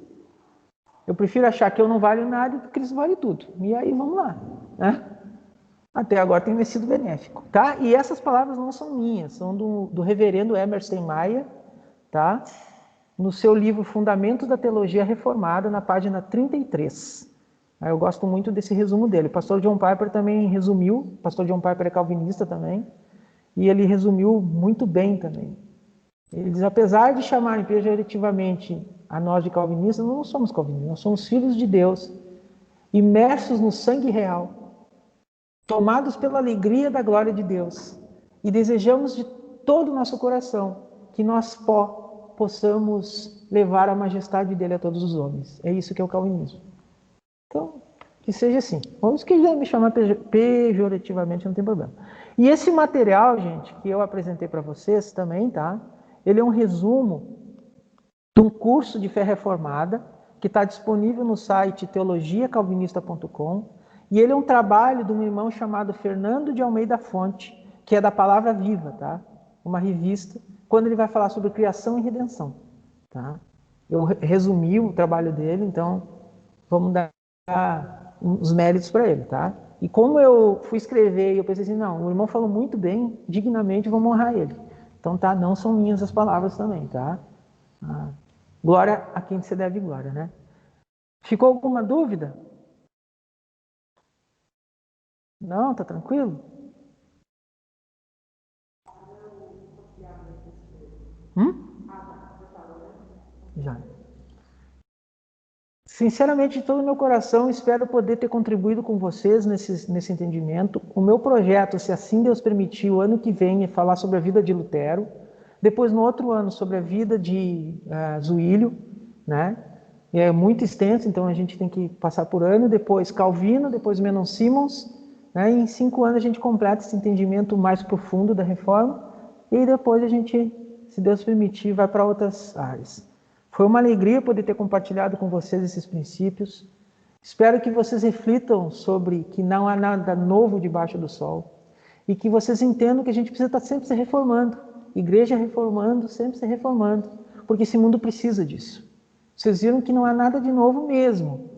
Speaker 1: Eu prefiro achar que eu não valho nada e que Cristo vale tudo. E aí, vamos lá. Né? Até agora tem me sido benéfico. Tá? E essas palavras não são minhas, são do reverendo Emerson Maia, tá? No seu livro Fundamentos da Teologia Reformada, na página 33. Eu gosto muito desse resumo dele. O pastor John Piper também resumiu, o pastor John Piper é calvinista também, e ele resumiu muito bem também. Ele diz, apesar de chamarem pejorativamente a nós de calvinistas, nós não somos calvinistas, nós somos filhos de Deus, imersos no sangue real, tomados pela alegria da glória de Deus, e desejamos de todo o nosso coração que nós possamos levar a majestade dele a todos os homens. É isso que é o calvinismo. Então, que seja assim. Ou se quiser me chamar pejorativamente, não tem problema. E esse material, gente, que eu apresentei para vocês também, tá? ele é um resumo de um curso de fé reformada que está disponível no site teologiacalvinista.com, e ele é um trabalho de um irmão chamado Fernando de Almeida Fonte, que é da Palavra Viva, tá? Uma revista, quando ele vai falar sobre criação e redenção, tá? Eu resumi o trabalho dele, então vamos dar os méritos para ele, tá? E como eu fui escrever e eu pensei assim, não, o irmão falou muito bem, dignamente, vamos honrar ele. Então, tá, não são minhas as palavras também, tá? Glória a quem se deve glória, né? Ficou alguma dúvida? Não, tá tranquilo? Já. Sinceramente, de todo o meu coração, espero poder ter contribuído com vocês nesse entendimento. O meu projeto, se assim Deus permitir, o ano que vem é falar sobre a vida de Lutero. Depois, no outro ano, sobre a vida de Zuílio, né? É muito extenso, então a gente tem que passar por ano. Depois Calvino, depois Menon Simons, né? E em 5 anos a gente completa esse entendimento mais profundo da reforma. E depois a gente, se Deus permitir, vai para outras áreas. Foi uma alegria poder ter compartilhado com vocês esses princípios. Espero que vocês reflitam sobre que não há nada novo debaixo do sol. E que vocês entendam que a gente precisa estar sempre se reformando. Igreja reformando, sempre se reformando. Porque esse mundo precisa disso. Vocês viram que não há nada de novo mesmo.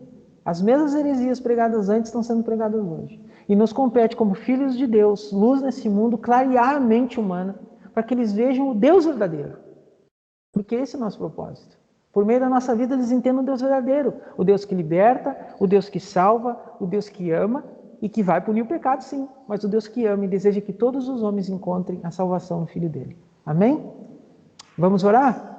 Speaker 1: As mesmas heresias pregadas antes estão sendo pregadas hoje. E nos compete, como filhos de Deus, luz nesse mundo, clarear a mente humana, para que eles vejam o Deus verdadeiro. Porque esse é o nosso propósito. Por meio da nossa vida, eles entendam o Deus verdadeiro. O Deus que liberta, o Deus que salva, o Deus que ama e que vai punir o pecado, sim. Mas o Deus que ama e deseja que todos os homens encontrem a salvação no Filho dele. Amém? Vamos orar?